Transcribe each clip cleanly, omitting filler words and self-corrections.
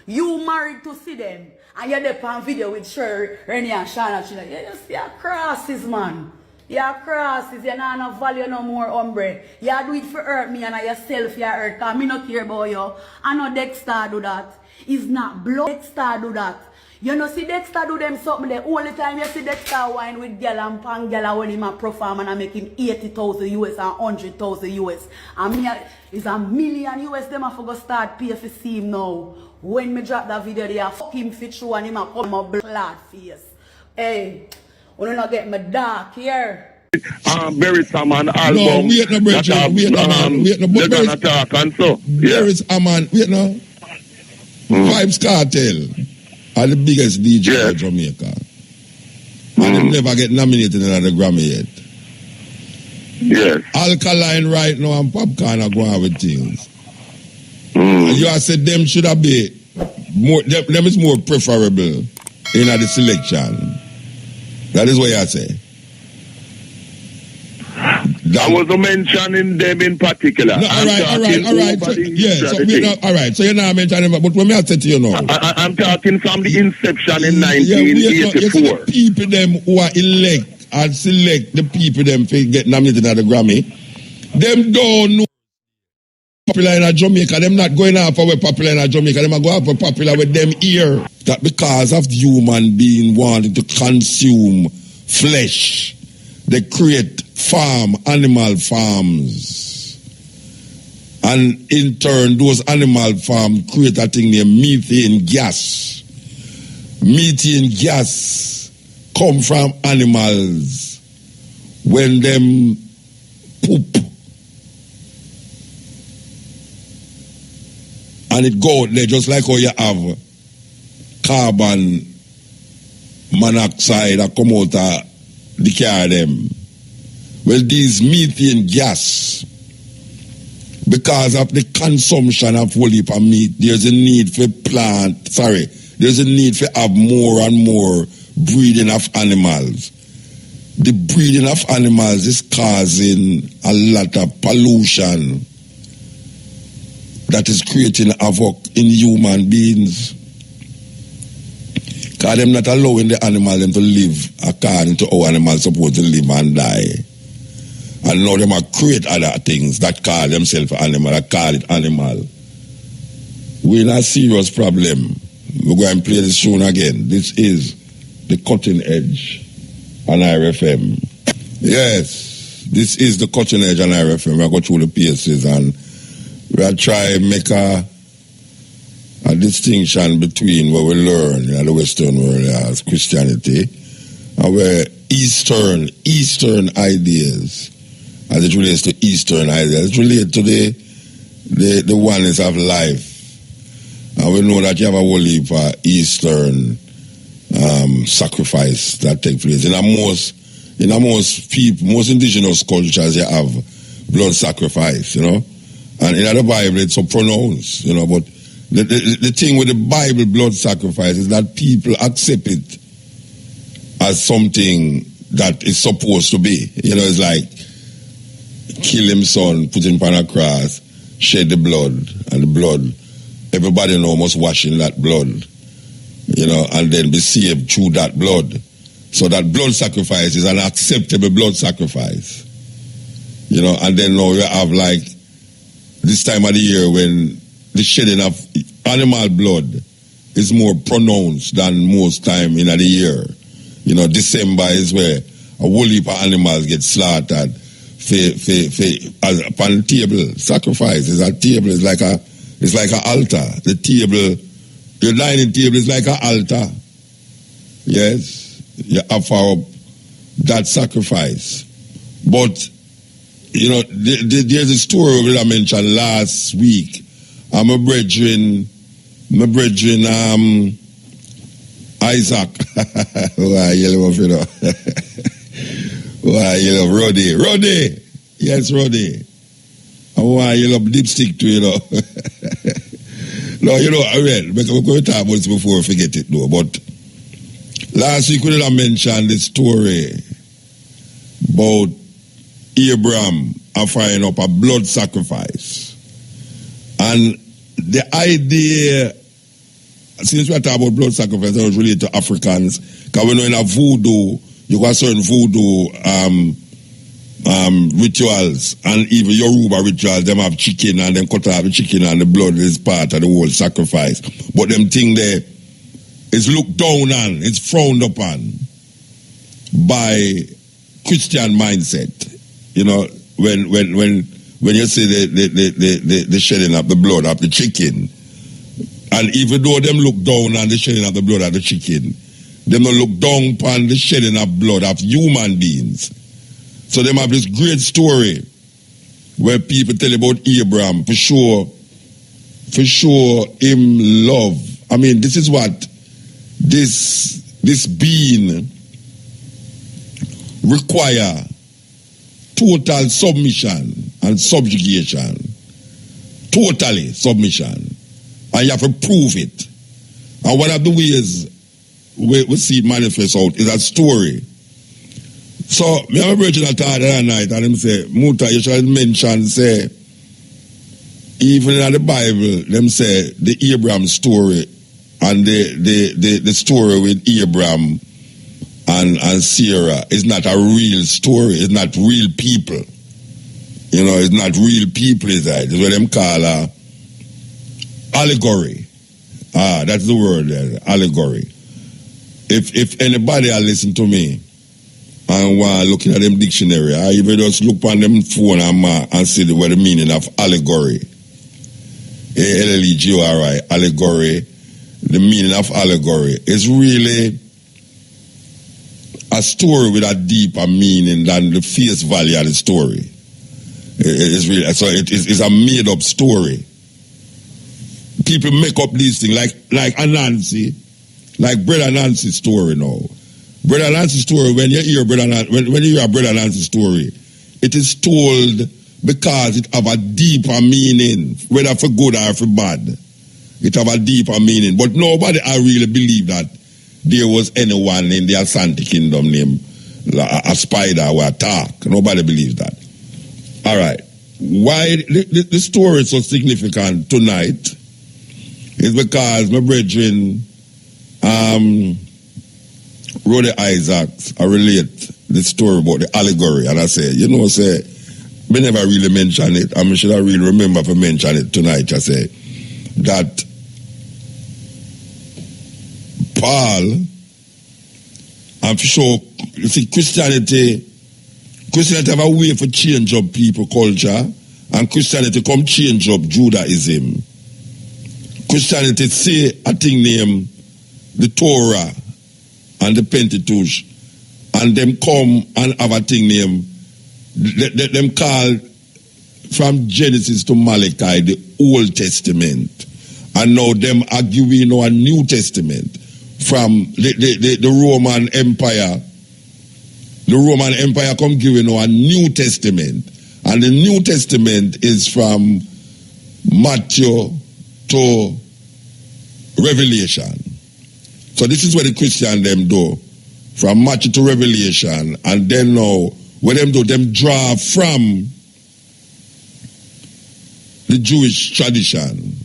You married to see them, and you're there on video with Sher, Rennie and Shana. You just see a crosses, man. Your crosses, you not no value no more, hombre. You do it for hurt me and yourself, you hurt, because me not care about you. I know Dexter do that. It's not blood. Dexter do that. You know, see Dexter do them something the only time you see Dexter wine with girl and pan girl when him a perform and I make him 80,000 US and 100,000 US. And me is $1 million US them have to go start pay for see him now. When me drop that video, they have fuck him fit through and him a come a blood face. Hey, we not get me dark here. There is a man album. No, wait no brethren, wait no man, wait no. They're gonna talk and so. There is a man, wait no. Vybz Kartel are the biggest DJ in Jamaica. And they never get nominated in the Grammy yet. Yes. Alkaline right now and Popcorn are going with things. And you have said them should have been more, them is more preferable in the selection. That is what you say. I was mentioning them in particular. No, all right. So, yeah, so all right. So you're not mentioning them, but when I said to you now, I'm talking from the inception in 1984. Yeah, the people them who are elect and select the people them to get nominated at the Grammy, them don't know popular in Jamaica. Them not going out for popular in Jamaica. Them are going out for popular with them here. That because of the human being wanting to consume flesh, they create animal farms. And in turn, those animal farms create a thing named methane gas. Methane gas come from animals when them poop. And it go out there just like how you have carbon monoxide that come out of the car them. Well, these methane gas, because of the consumption of whole heap of meat, there's a need for there's a need for have more and more breeding of animals. The breeding of animals is causing a lot of pollution that is creating havoc in human beings. Because they're not allowing the animal them to live according to how animals supposed to live and die. And now they might create other things that call themselves animal, that call it animal. We're in a serious problem. We're going to play this tune again. This is the cutting edge on IRFM. Yes, this is the cutting edge on IRFM. We'll go through the pieces and we'll try and make a distinction between what we learn in the Western world as Christianity and where Eastern ideas, as it relates to Eastern ideas, it relates to the oneness of life. And we know that you have a whole heap of Eastern sacrifice that take place. In most indigenous cultures, you have blood sacrifice, you know. And in the Bible, it's so pronounced, you know. But the thing with the Bible blood sacrifice is that people accept it as something that is supposed to be. You know, it's like kill him son, put him on a cross, shed the blood, and the blood, everybody know must wash in that blood, you know, and then be saved through that blood. So that blood sacrifice is an acceptable blood sacrifice, you know. And then now you have like this time of the year when the shedding of animal blood is more pronounced than most time in the year. You know, December is where a whole heap of animals get slaughtered upon the table. Sacrifice is a table, it's like an altar. The table, your dining table is like an altar. Yes, you offer up that sacrifice. But, you know, there's a story that I mentioned last week. My brethren, Isaac. Why you love, you know? Why you love Roddy? Yes, Roddy. And why you love dipstick too, you know? No, you know, I read, because we're going to talk about this before we forget it, though. But last week we did mention the story about Abraham offering up a blood sacrifice. And the idea since we are talking about blood sacrifice, I was related to Africans. Because we know in a voodoo, you got certain voodoo rituals, and even Yoruba rituals, them have chicken and them cut off the chicken and the blood is part of the whole sacrifice. But them thing there is looked down on, it's frowned upon by Christian mindset. You know, when you see the shedding of the blood of the chicken, and even though them look down on the shedding of the blood of the chicken, them don't look down upon the shedding of blood of human beings. So them have this great story where people tell about Abraham, for sure him love. I mean, this is what this being require total submission and subjugation. Totally submission. And you have to prove it. And one of the ways we see it manifest out is a story. So, me have a virgin at the other night, and him say, Muta, you should mention, say, even in the Bible, them say, the Abraham story, and the story with Abraham and Sarah is not a real story, it's not real people. You know, it's not real people, is that? It's what them call allegory. That's the word there, allegory. If anybody will listen to me, and while looking at them dictionary, I even just look on them phone and see what the meaning of allegory. Allegory, allegory. The meaning of allegory is really a story with a deeper meaning than the face value of the story. It's really, so it's a made up story. People make up these things like Anansi, like Brother Nancy's story now. Brother Nancy's story, when you hear Brother Nancy's story, it is told because it have a deeper meaning, whether for good or for bad. It have a deeper meaning. But nobody I really believe that there was anyone in the Asante kingdom named a spider or a talk. Nobody believes that. All right. Why the story is so significant tonight is because my brethren, Roddy Isaacs, I relate the story about the allegory, and I say, we never really mention it. I should have really remember to mention it tonight. I say that Paul, I'm sure, you see, Christianity have a way for change up people culture, and Christianity come change up Judaism. Christianity say a thing named the Torah and the Pentateuch, and them come and have a thing named, them call from Genesis to Malachi the Old Testament, and now them arguing a New Testament from the Roman Empire. The Roman Empire come giving a New Testament, and the New Testament is from Matthew to Revelation. So this is what the Christian them do, from Matthew to Revelation, and then now what them do, them draw from the Jewish tradition.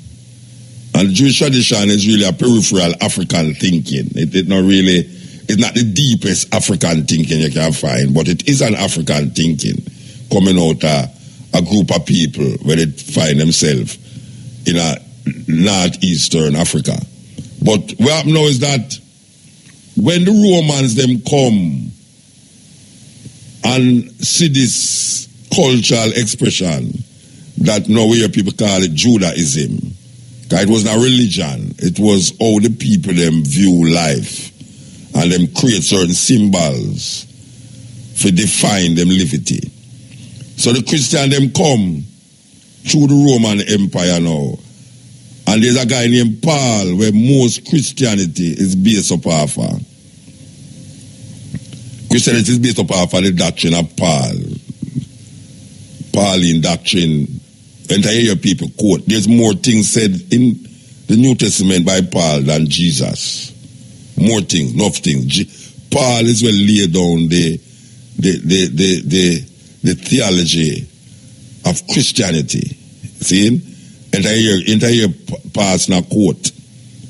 And the Jewish tradition is really a peripheral African thinking. It's not the deepest African thinking you can find, but it is an African thinking coming out a group of people where they find themselves in a northeastern Africa. But what happens now is that when the Romans them come and see this cultural expression that now we hear people call it Judaism, because it was not religion, it was how the people them view life, and them create certain symbols to define them liberty. So the Christian them come through the Roman Empire now, and there's a guy named Paul where most Christianity is based upon. Christianity is based upon the doctrine of Paul. Pauline doctrine. And I hear people quote, there's more things said in the New Testament by Paul than Jesus. More things, enough things. Paul is well laid down the theology of Christianity. See? And I hear Paul now quote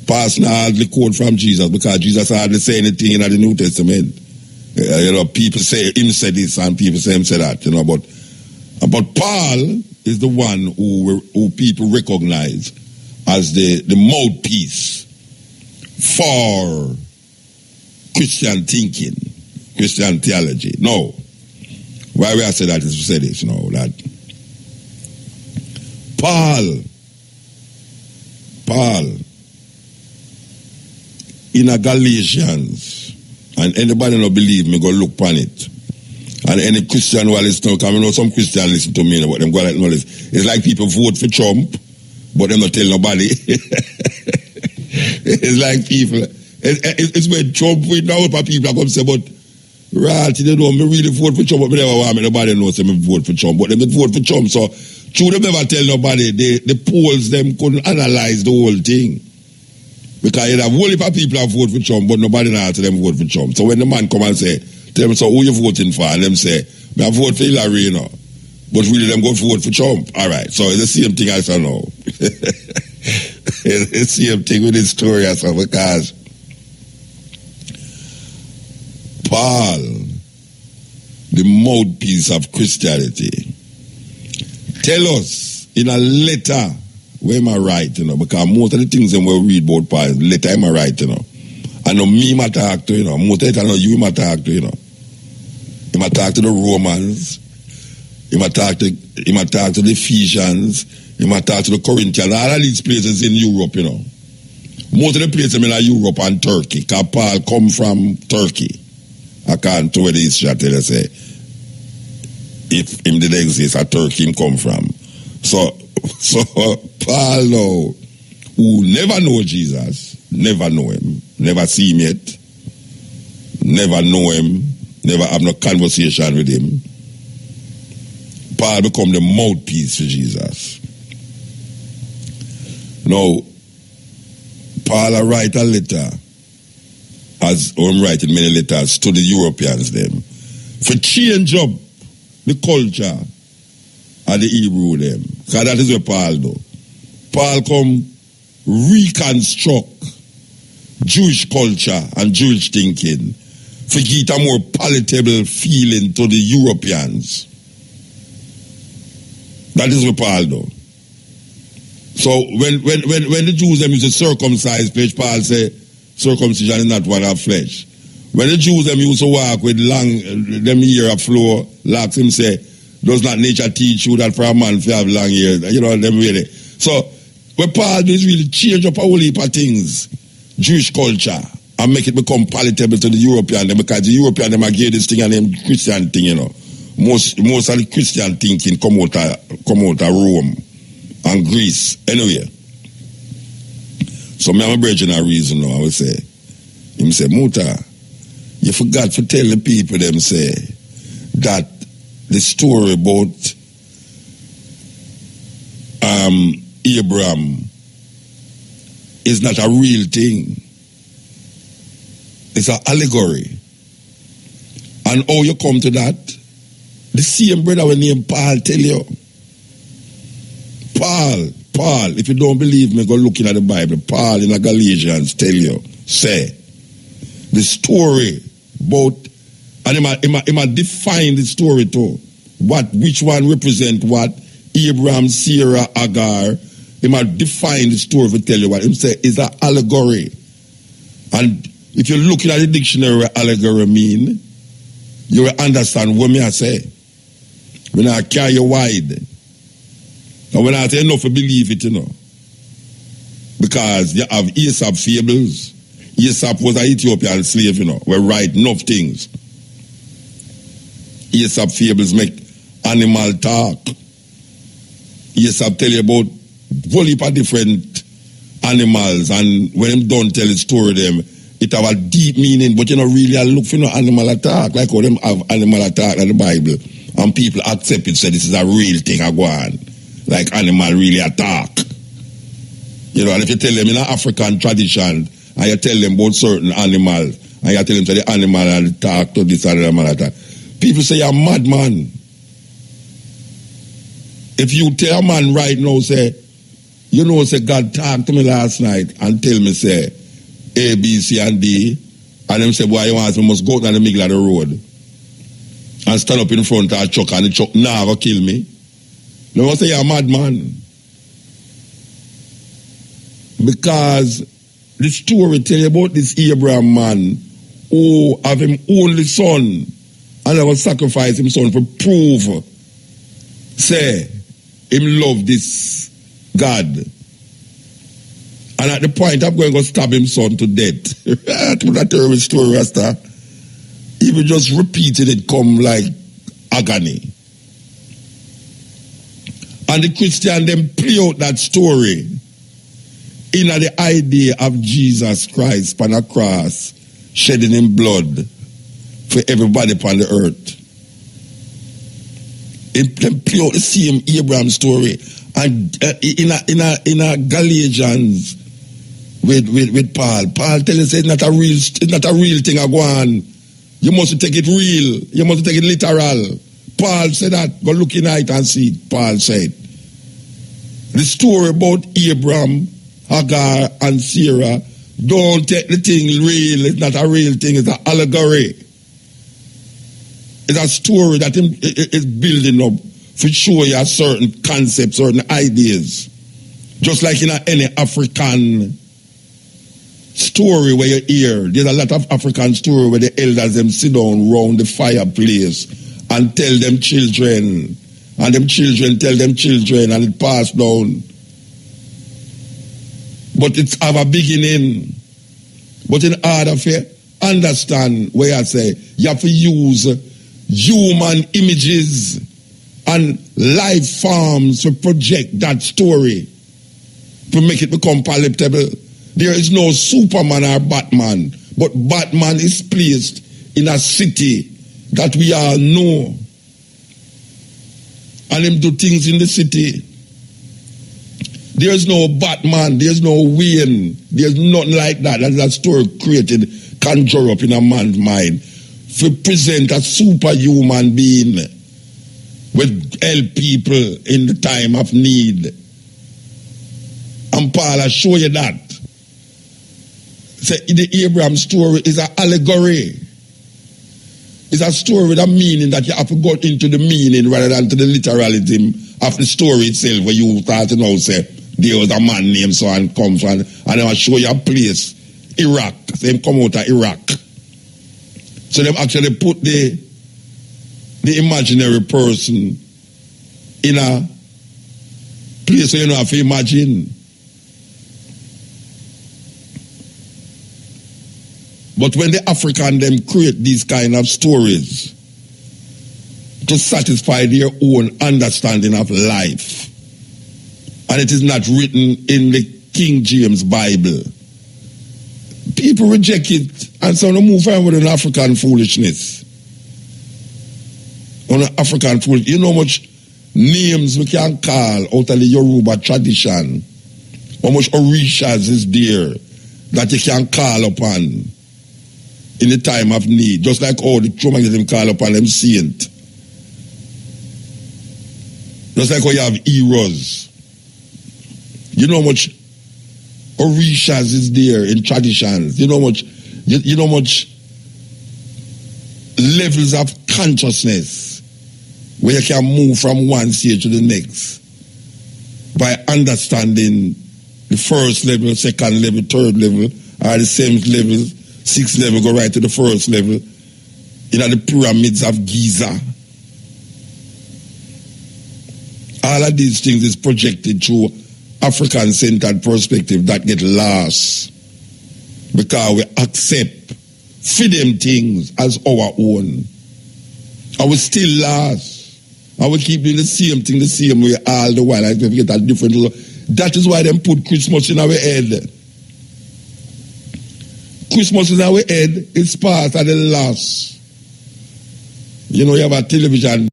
Paul not hardly quote from Jesus because Jesus hardly say anything in the New Testament. People say him said this and people say him said that, but Paul is the one who people recognize as the mouthpiece for Christian thinking, Christian theology. No. Why we have said that is to say this, that Paul in a Galatians, and anybody not believe me, go look upon it. And any Christian who listen to, because some Christians listen to me, but them go like, no, it's like people vote for Trump, but them not tell nobody. It's like people, it's when Trump win now, people are going to say, but right, they know me really vote for Trump, but me never want me, nobody knows me vote for Trump, but them vote for Trump, so true, them never tell nobody, the polls, them couldn't analyze the whole thing. Because you have a whole heap of people that vote for Trump, but nobody knows to them vote for Trump. So when the man come and say, tell them, so who you voting for? And them say, I vote for Hillary, but really them go vote for Trump. All right, so it's the same thing as I know. It's the same thing with this story as well, because Paul, the mouthpiece of Christianity, tell us in a letter where am I right, because most of the things that we read about Paul, letter am I right, I know me ma talk to, most of it I know you ma talk to, He might talk to the Romans, he might talk to the Ephesians, he might talk to the Corinthians, all of these places in Europe, Most of the places in Europe and Turkey, because Paul come from Turkey. According to where the history tell us, if him did exist, a Turkey him come from. So Paul now, who never know Jesus, never know him, never see him yet, never know him, never have no conversation with him, Paul become the mouthpiece for Jesus. Now, Paul write a letter, as I'm writing many letters to the Europeans them, for change up the culture of the Hebrew them. Because that is what Paul do. Paul come reconstruct Jewish culture and Jewish thinking to get a more palatable feeling to the Europeans. That is what Paul do. So when the Jews them used to circumcise flesh, Paul say circumcision is not one of flesh. When the Jews them used to walk with long them ear of floor, locks, him say, does not nature teach you that for a man to have long hair? Them really. So what Paul do is really change up a whole heap of things, Jewish culture, and make it become palatable to the European them, because the European them give this thing and them Christian thing, Most of the Christian thinking come out of Rome and Greece. Anyway. So me and my brethren a reason now, I would say. Him say, Muta, you forgot to tell the people them say that the story about Abraham is not a real thing. It's an allegory. And how you come to that? The same brother when named Paul tell you. Paul, if you don't believe me, go look in at the Bible. Paul in the Galatians tell you, say, the story about, and he might define the story too. Which one represent what? Abraham, Sarah, Agar. He might define the story to tell you what. He say it's an allegory. And if you're looking at the dictionary what allegory mean, you will understand what me I say. When I carry you wide. And when I say enough to believe it, because you have Aesop fables. Aesop was an Ethiopian slave, we write enough things. Aesop fables make animal talk. Aesop tell you about a whole heap of different animals, and when them don't tell the story them, it have a deep meaning, but you don't really look for no animal attack, like how them have animal attack in the Bible, and people accept it, say this is a real thing I go on. Like animal really attack. And if you tell them in an African tradition, and you tell them about certain animals, and you tell them to the animal and attack to this and animal attack, people say you're a madman. If you tell a man right now, say, You know, say God talked to me last night and tell me, say, A, B, C, and D. And them say, boy, you want me must go down the middle of the road and stand up in front of a truck and the truck never kill me. They must say, you're a madman. Because the story tell you about this Abraham man who have him only son and never sacrifice him son for prove, say, him love this God. And at the point I'm going to stab him son to death. That's a terrible story, Rasta. Even just repeating it come like agony. And the Christian them play out that story in the idea of Jesus Christ on a cross, shedding him blood for everybody upon the earth. Them play out the same Abraham story. And in a Galatians with Paul. Paul tells us it's not a real thing I go on. You must take it real. You must take it literal. Paul said that. Go look in it and see it. Paul said. The story about Abraham, Hagar, and Sarah, don't take the thing real. It's not a real thing. It's an allegory. It's a story that is building up to show you a certain concept, certain ideas. Just like in any African story where you hear, there's a lot of African story where the elders them sit down round the fireplace and tell them children, and them children tell them children, and it pass down. But it's have a beginning. But in order to understand where I say, you have to use human images and life forms to project that story to make it become palatable. There is no Superman or Batman, but Batman is placed in a city that we all know. And him do things in the city. There's no Batman, there's no Wayne, there's nothing like that. That's a story created, conjure up in a man's mind to present a superhuman being with help people in the time of need. And Paul, I show you that. Say the Abraham story is an allegory. It's a story with a meaning that you have to go into the meaning rather than to the literalism of the story itself, where you start to know, say, there was a man named so and comes and I show you a place, Iraq. So him come out of Iraq. So they actually put the imaginary person in a place where you don't have to imagine. But when the African them create these kind of stories to satisfy their own understanding of life, and it is not written in the King James Bible, people reject it and so they move on with an African foolishness. On an African foolishness. You know how much names we can call out of the Yoruba tradition, how much orishas is there that you can call upon in the time of need, just like all the Chromatism call upon them saint. Just like how you have heroes. You know how much orishas is there in traditions. You know how much levels of consciousness where you can move from one stage to the next by understanding the first level, second level, third level, or the same level, sixth level, go right to the first level, in the pyramids of Giza. All of these things is projected through African-centered perspective that get lost because we accept for them things as our own. And we still lost. And we keep doing the same thing the same way all the while. Like we get a different. That is why them put Christmas in our head. Christmas in our head is part of the loss. You know, you have a television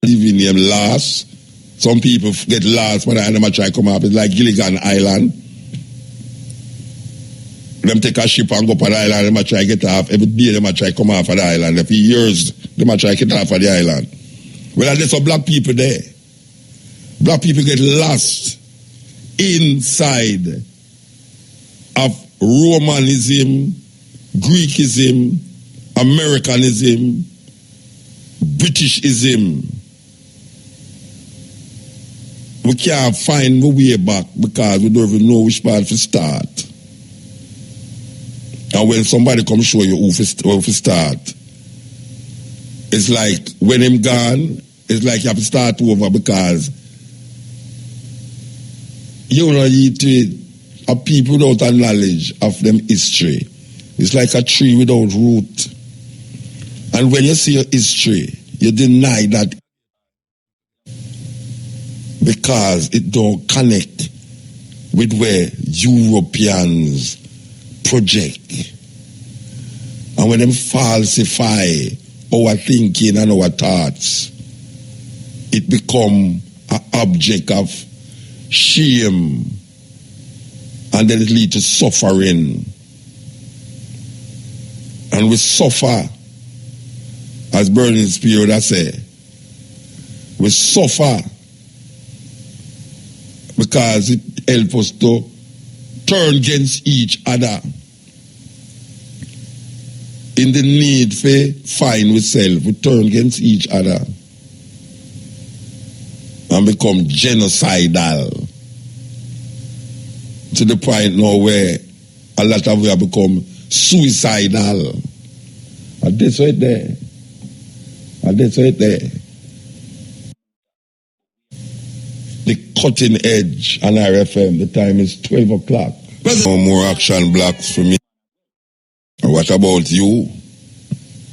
TV name Lost. Some people get lost when they try to come up. It's like Gilligan Island. Them take a ship and go up on the island, they try to get off. Every day they try to come off of the island. Every years they try to get off of the island. Well, there's some black people there. Black people get lost inside of Romanism, Greekism, Americanism, Britishism. We can't find the way back because we don't even know which part to start. And when somebody comes show you who to start, it's like when him gone, it's like you have to start over because you know a people without a knowledge of them history. It's like a tree without root. And when you see your history, you deny that because it don't connect with where Europeans project. And when them falsify our thinking and our thoughts, it become an object of shame, and then it leads to suffering. And we suffer, as Burning Spirit I say, we suffer because it helps us to turn against each other in the need for find ourselves. We turn against each other and become genocidal to the point now where a lot of we have become suicidal. And that's right there. And that's right there. The cutting edge on RFM, the time is 12 o'clock. No more action blocks for me. What about you?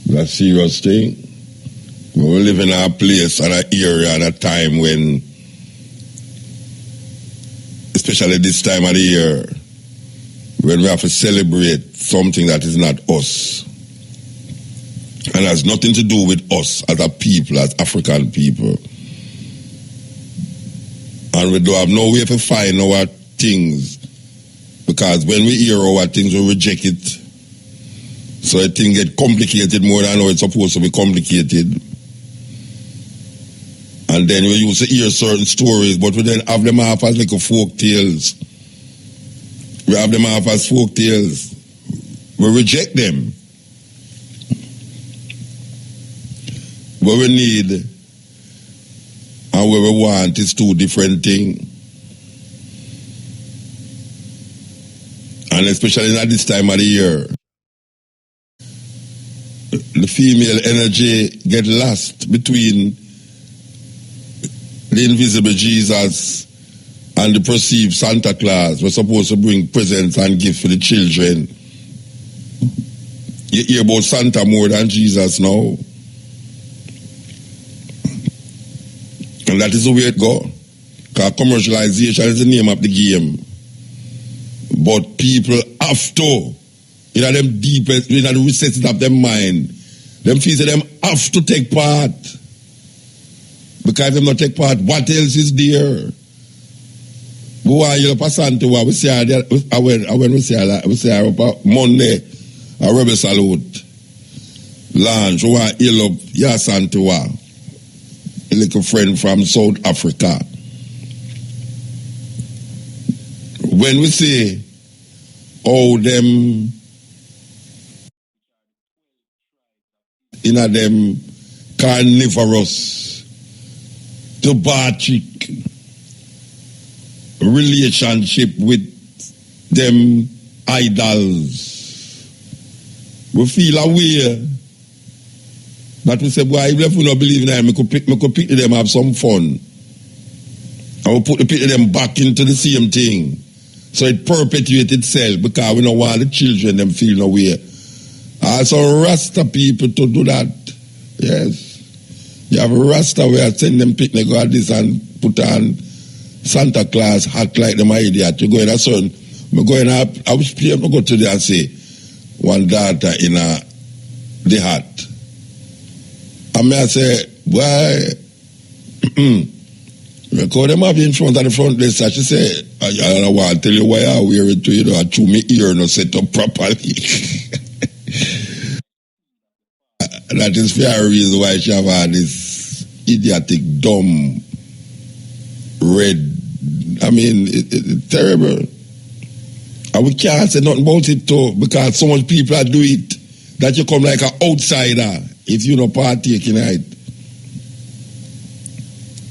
That's a serious thing. We live in a place and an area and a time when, especially this time of the year, when we have to celebrate something that is not us and has nothing to do with us as a people, as African people. And we don't have no way to find our things, because when we hear our things, we reject it. So I think it complicated more than how it's supposed to be complicated. And then we used to hear certain stories, but we then have them off as like folk tales. We have them off as folk tales. We reject them. What we need and what we want is two different things. And especially at this time of the year, the female energy get lost between the invisible Jesus and the perceived Santa Claus. We're supposed to bring presents and gifts for the children. You hear about Santa more than Jesus now. And that is the way it goes. Because commercialization is the name of the game. But people have to, in them deepest, in the recesses of their mind, them feel that them have to take part. Because if they not take part, what else is there? Boy, you pass on to what we say when we say Monday, a rebel salute, launch, we want to up Yasantua, a little friend from South Africa. When we say, oh, them, them carnivorous, tobacco relationship with them idols, we feel aware that we say, boy, if we don't believe in them, we could pick them, have some fun. And we put the pick them back into the same thing. So it perpetuates itself because we don't want the children them feel no way. Also Rasta people to do that. Yes. You have a Rasta where I send them picnic go at this and put on Santa Claus act like them idiot. You go in a certain, I go to there and say, one daughter in the hat. And I say, why? Because them have in front of the front desk, she say, I don't want to tell you why I wear it to you, I chew me ear no set up properly. That is fair reason why she have had this idiotic, dumb, red I mean, it's terrible. And we can't say nothing about it too, because so much people are do it that you come like an outsider if you don't partake in it.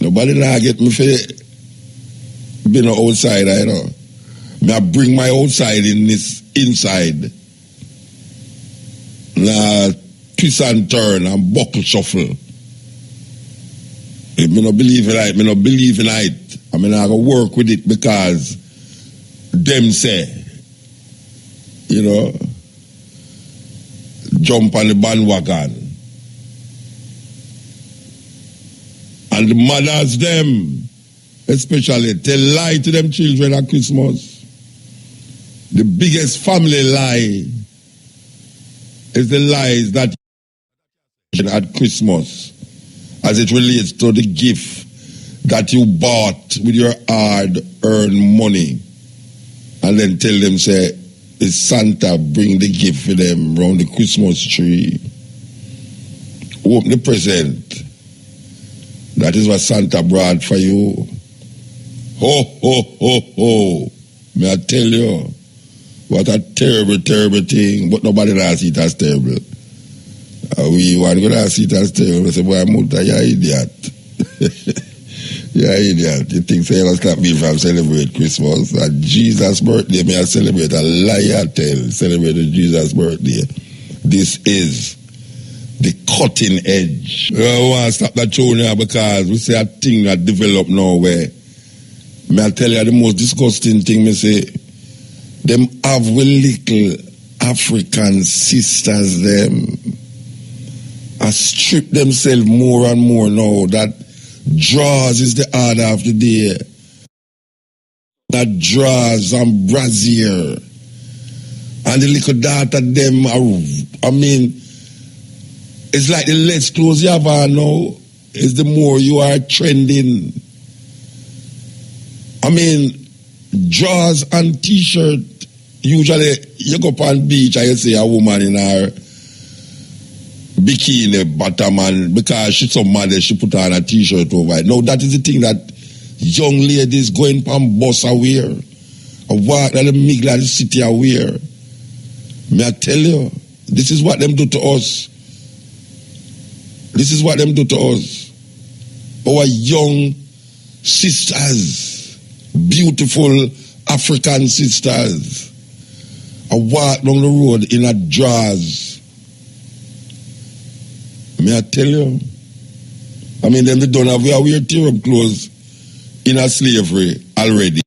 Nobody now get me for being an outsider, you know. Me I bring my outside in this inside. Now twist and turn and buckle shuffle. If me not believe in it, me not believe in it. I mean I go work with it because them say, you know, jump on the bandwagon. And the mothers them, especially, they lie to them children at Christmas. The biggest family lie is the lies that at Christmas as it relates to the gift that you bought with your hard-earned money. And then tell them, say, it's Santa bring the gift for them around the Christmas tree. Open the present. That is what Santa brought for you. Ho, ho, ho, ho. May I tell you, what a terrible, terrible thing. But nobody does see it as terrible. We want to see it as terrible. I say, boy, Muta, you're an idiot. You're an idiot. You think you're going to stop me from celebrate Christmas? And Jesus' birthday, may I celebrate a liar tale. Celebrate Jesus' birthday. This is the cutting edge. I want to stop that show now because we say a thing that develop now where, may I tell you the most disgusting thing, me say, them have we little African sisters, them, I strip themselves more and more now that draws is the order of the day. That draws and brazier. And the little daughter them are, I mean, it's like the less clothes you have on now, is the more you are trending. I mean, drawers and t-shirt, usually you go up on beach and you see a woman in her bikini bottom and because she's so mad she put on a t-shirt over it. No, that is the thing that young ladies going from bus are wear. Or what that the middle of the city are wear. May I tell you, this is what them do to us. This is what them do to us. Our young sisters, beautiful African sisters, are walk down the road in a drawers. May I tell you? I mean, them they don't have wear tear-up clothes in a slavery already.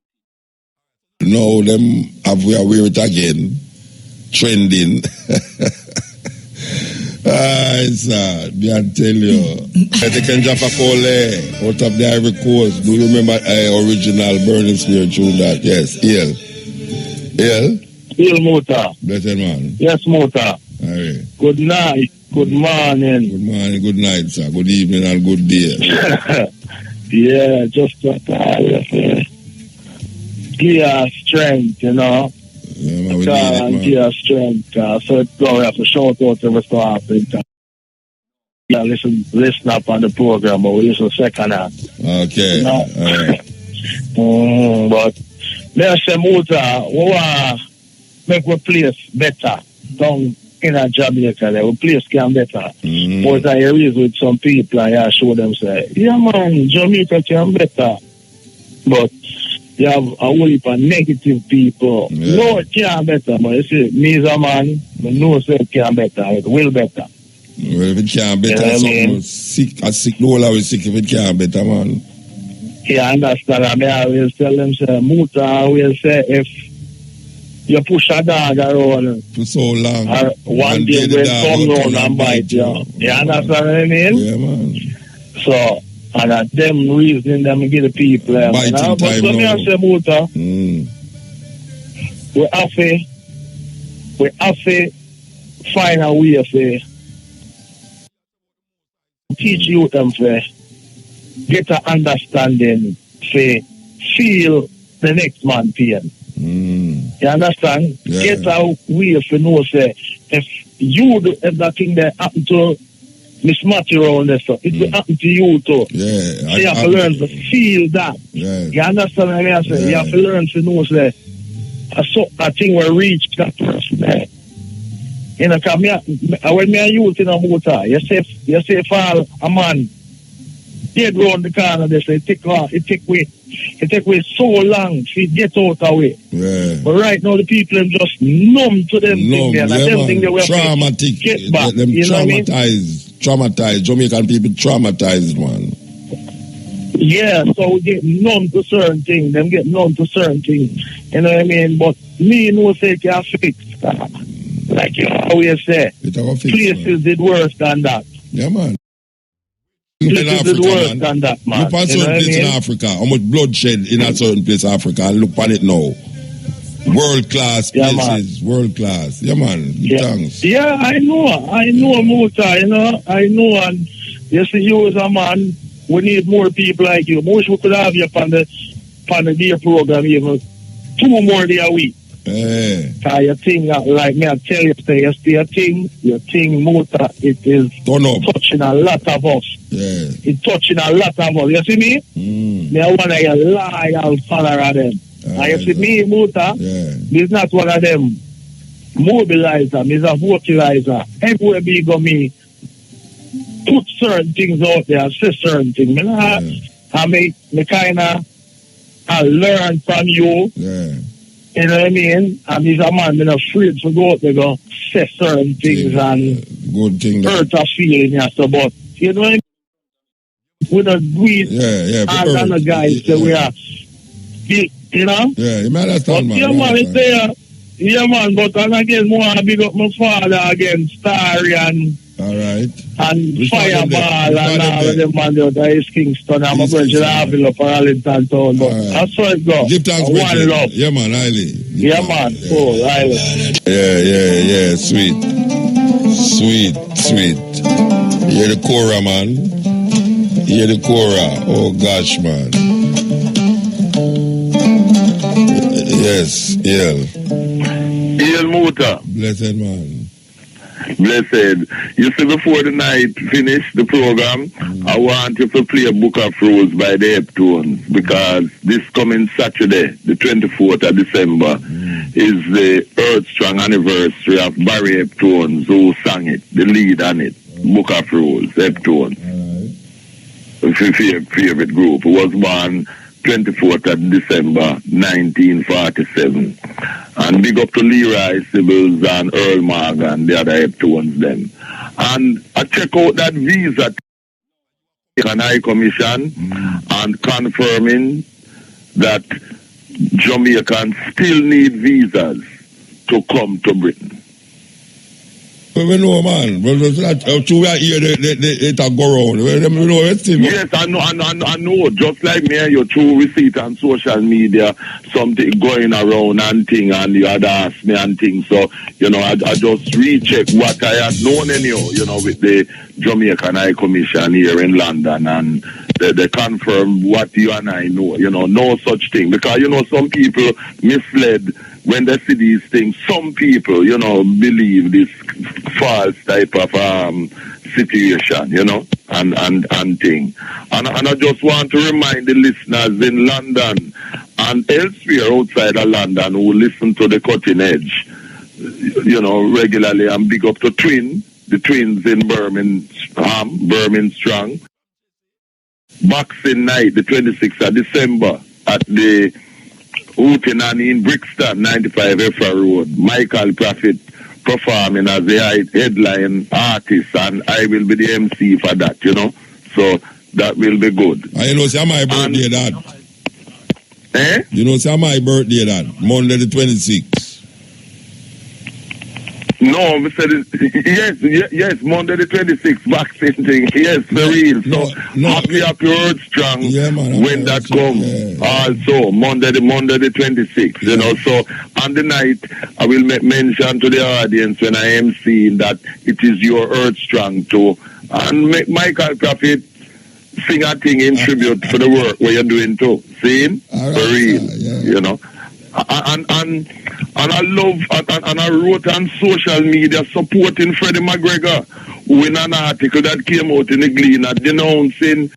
Now them have wear it again, trending. It's sad. May I tell you? I can drop a call out of the Ivory Coast. Do you remember original Burning Spear tune that? Yes, El Muta. Blessed man. Yes, Muta. All right. Good night. Good morning. Good morning, good night, sir. Good evening and good day. Yeah, just to give us strength, you know. Yeah, man, give us strength. So we have to shout out every so often. Yeah, listen up on the program, but we listen second hand. Okay. You know? All right. But let's say, Muta, we want to make our place better. Down in a Jamaica, our place can better. But I reason with some people and I show them say, yeah man, Jamaica can better. But you have a whole heap of negative people. Yeah. No, it can better, but you see, me as a man, I know it can better, it will better. Well, if it can better, you know something sick, the whole of it sick if it can better, man. Yeah, understand. I mean, I will tell them, say, Muta, I will say, if you push a dog around for so long, or one day will come round and bite you. You understand what I mean? Yeah, man. So, and them reason them give the people. Biting But time let me now. say, Muta, we have to find a way to teach you them to get an understanding, to feel the next man pain. You understand? Yeah. Get a way to know, say, if you do everything that happen to mismatch around this stuff. It will happen to you too. Yeah. So you have to learn to feel that. Yeah. You understand what I say? You have to learn to know that a thing will reach that person there. You know, cause when me a youth in a motor, you say fall a man dead round the corner, they say it take way so long to get out of way. Yeah. But right now the people are just numb to them things there. Yeah, them things they will traumatic. Get back. Them You know what I mean? Traumatized. Jamaican people traumatized, man. Yeah, so we get numb to certain things. Them get numb to certain things. You know what I mean? But me no say it can fix. Like you always say, places did worse than that. Yeah, man. Places In Africa, did worse man. than that, man. Look at certain place in Africa. How much bloodshed in a certain place in Africa, and look at it now. World class places, world class. Yeah, man. Thanks. Yeah, I know, Muta. You know, I know, and you see, you as a man, we need more people like you. Most we could have you on the day program, even 2 more days a week. Yeah. Cause your thing, like me, I tell you, your thing, Muta, it is touching a lot of us. Yeah. It's touching a lot of us. You see me? Me, I want to be a loyal follower of them. And you see me, Muta, he's not one of them mobilizer, he's a vocalizer. Everywhere me go, me put certain things out there, say certain things. I me kind of learn from you. Yeah. You know what I mean? And he's a man, I'm not afraid to go out there, go say certain things and good thing hurt a feeling, yeah, so, but you know what I mean? We don't do it as other guys that we are, you know? Yeah, you might understand, man. Yeah, man, it's there. Yeah, man, but and again, more I big up my father again, Starry and Fireball and all of them, man, that is Kingston. I'm a bunch of Avila for Arlington Town, but that's how it goes. Give thanks, one love. Yeah, man, highly. Yeah, man, cool, highly. Yeah, sweet. Hear the Cora, man. Hear the Cora. Oh, gosh, man. Yes, El Muta. Blessed, man. Blessed. You see, before the night finish the program, I want you to play a Book of Rose by the Heptones, because this coming Saturday, the 24th of December, is the Earth Strong anniversary of Barry Heptones, who sang it, the lead on it. Book of Rose, Heptones. Favorite group. Who was born 24th of December 1947. And big up to Leroy Sibbles and Earl Morgan, the other Heptones them. And I check out that visa and High Commission and confirming that Jamaicans still need visas to come to Britain. But we know, man. But two are here, they go around. We know everything. Yes, I know. Just like me and your true receipt on social media, something going around and thing, and you had asked me and things. So, you know, I just recheck what I had known anyhow, you know, with the Jamaican High Commission here in London, and they confirm what you and I know, you know, no such thing. Because, you know, some people misled when they see these things. Some people, you know, believe this false type of situation, you know, and thing. And I just want to remind the listeners in London and elsewhere outside of London who listen to the Cutting Edge, you know, regularly, and big up to the twins in Birmingham Strong. Boxing night, the 26th of December, at the Hootenanny in Brixton, 95 Efra Road. Michael Prophet performing as the headline artist, and I will be the MC for that, you know. So that will be good. And you know, say my birthday that. Eh? You know, say my birthday that. Monday the 26th. No, we said it, yes, Monday the 26th, vaccine thing. Yes, for real. So happy Earth Strong when that comes. Yeah. Also, Monday the 26th, you know. So on the night, I will make mention to the audience when I am seeing that it is your Earth Strong too. And make Michael Prophet sing a thing in tribute for the work what you're doing too. See him? For real, you know. And And I love, and I wrote on social media supporting Freddie McGregor, who in an article that came out in the Gleaner denouncing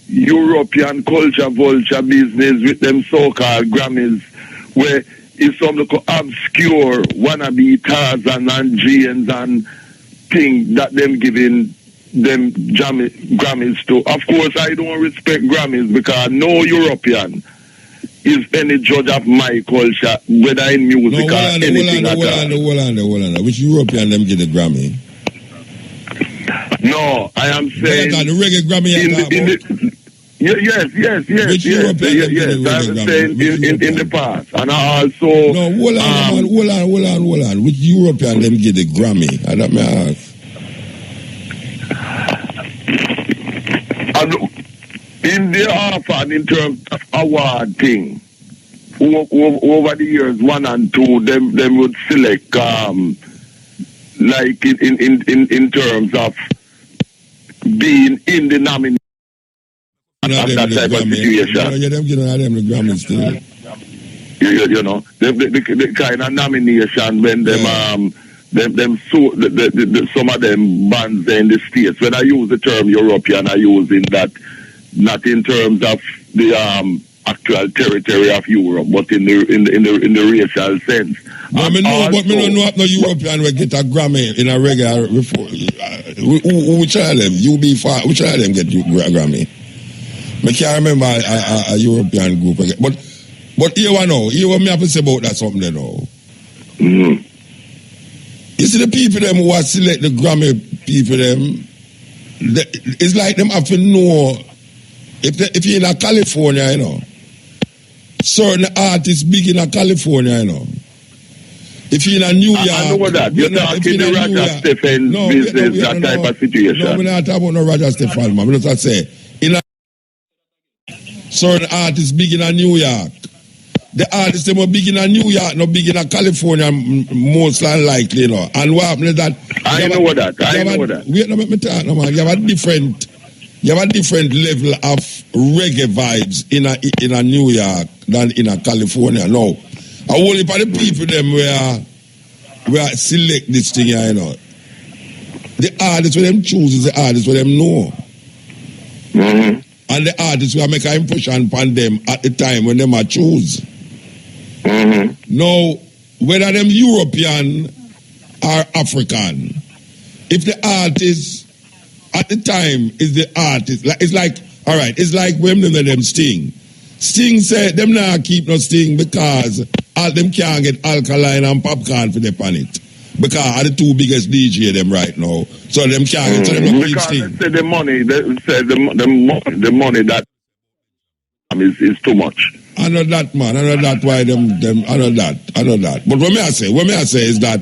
European culture vulture business with them so-called Grammys, where it's some look obscure wannabe Tarzan and Janes and thing that them giving them Grammys to. Of course, I don't respect Grammys because no European is any judge of my culture, whether in music or anything at all. Hold on. Which European them get the Grammy? No, I am saying the reggae Grammy. Yes. Which European yes. I'm saying in the past, and I also. No, hold on. Which European them get the Grammy? I don't ask. In the often in terms of award thing, over the years 1 and 2, them would select like in terms of being in the nomination. That type of situation. Yeah, them the Grammy still. You know, the kind of nomination when them some of them bands in the States. When I use the term European, I use in that not in terms of the actual territory of Europe, but in the racial sense. No, me don't know no European will get a Grammy in a reggae before. Which of them? Which of them get a Grammy? I can't remember a European group. But here I know. Here what me have to say about that something they know. Mm-hmm. You see the people them who are select the Grammy people them, it's like them have to know if you're in California, you know, certain artists big in California, you know. If you're in New York, I know that. You're talking the Roger Stephen business, that type of situation. No, we're not talking about no Roger Stephen, man. I'm just say certain artists big in New York. The artists them were big in New York, not big in California, most likely, you know. And what happened is that I know that. Wait, no, let me talk, no, man. You have a different level of reggae vibes in New York than in California. No, I only for the people them where select this thing, you know. The artists where them choose is the artists where them know. Mm-hmm. And the artists will make an impression upon them at the time when them are choose. Mm-hmm. Now, whether them European or African, if the artist at the time is the artist, it's like, all right, it's like when them Sting. Sting said them not keep no Sting because all them can't get alkaline and popcorn for the planet. Because are the two biggest DJ them right now. So them can't so them not keep Sting. They say the money, the money that is too much. I know that, man. I know that why them I know that. But what me I say is that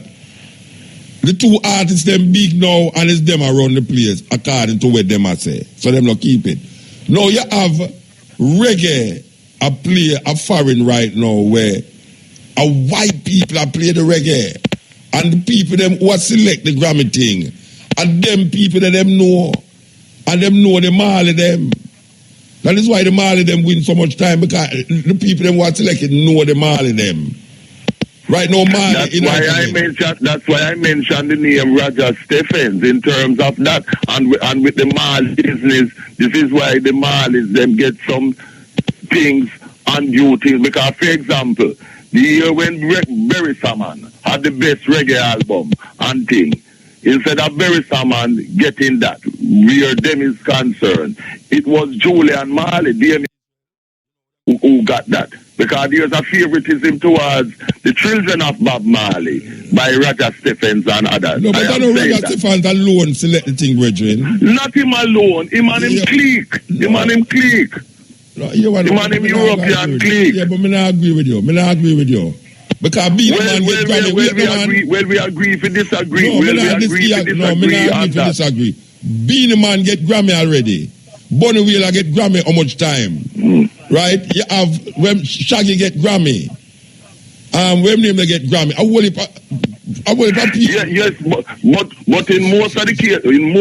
the two artists them big now and it's them around the place according to what them I say. So them not keep it. Now you have reggae a foreign right now where a white people are play the reggae. And the people them who are select the Grammy thing, and them people that them know, and them know the Mali them. That is why the Mali them win so much time, because the people them who are selected know the Mali them. Right now, Mali. That's why I mentioned the name Roger Stephens in terms of that, and with the Mali business. This is why the Malis them get some things and new things. Because, for example, the year when Berry Saman had the best reggae album and thing, instead of Berry Saman getting that, where them is concerned, it was Julian Marley, who got that. Because there's a favoritism towards the children of Bob Marley by Roger Stephens and others. No, but I know Roger Stephens alone select the thing, brethren. Not him alone, him and him clique. Him and him clique. No, him and him European clique. Yeah, but I agree with you. Because being a man get Grammy, we agree if we disagree. No, we agree if we disagree. Being a man get Grammy already. Bonnie Wheeler get Grammy how much time? Right? You have when Shaggy get Grammy. When they get Grammy. I will Yes, but in most of the cases, in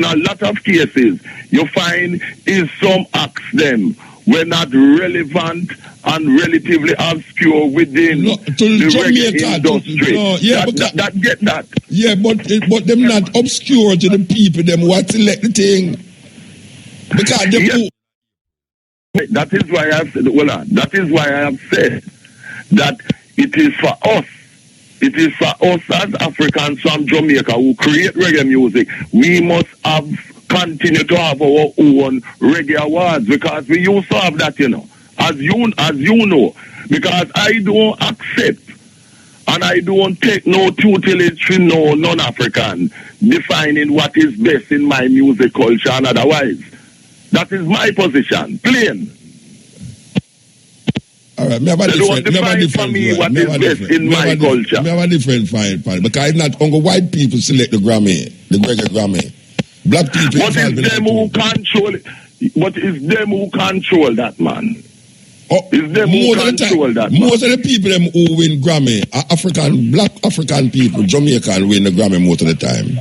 a lot of cases, you find is some acts them were not relevant and relatively obscure within to the reggae Jamaica, industry. That get that. Yeah, but them not obscure to the people them who are select the thing. Because them that is why I have said, that is why I have said that it is for us. It is for us as Africans from Jamaica who create reggae music. We must continue to have our own reggae awards, because we used to have that, as you know. Because I don't accept and I don't take no tutelage from no non-African defining what is best in my music culture and otherwise. That is my position, plain. All right, me have a different in my culture. Me have a different fine part, because it's not only white people select the Grammy, the Reggae Grammy. Black people. But it's them who control it. But it's them who control that, man. It's them who control that. Most of the people them who win Grammy are black African people. Jamaican win the Grammy most of the time.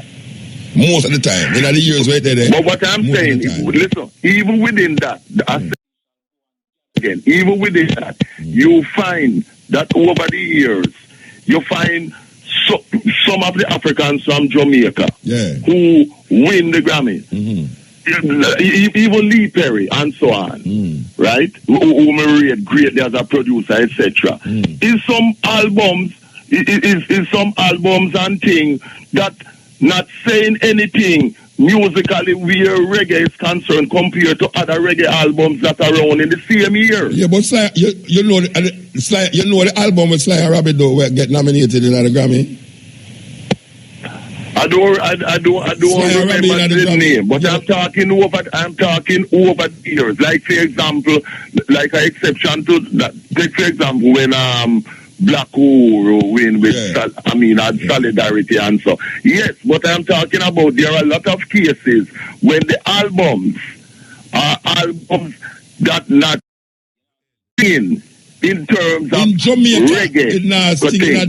Most of the time. In the years right there. But what I'm saying, listen, even within that, even within that, you find that over the years, you find some of the Africans from Jamaica who win the Grammy. Even Lee Perry and so on, right? Who married greatly as a producer, etc. In some albums, is some albums and things that not saying anything musically where reggae is concerned compared to other reggae albums that are around in the same year. Yeah, but you know the album with Sly and Rabbit though get nominated in the Grammy. I don't remember the name, but I'm talking over the years. Like for example, like an exception to that. Take for example when Black Uhuru win with Solidarity and so. Yes, but I'm talking about there are a lot of cases when the albums are albums that not in terms of Jamaica, reggae. In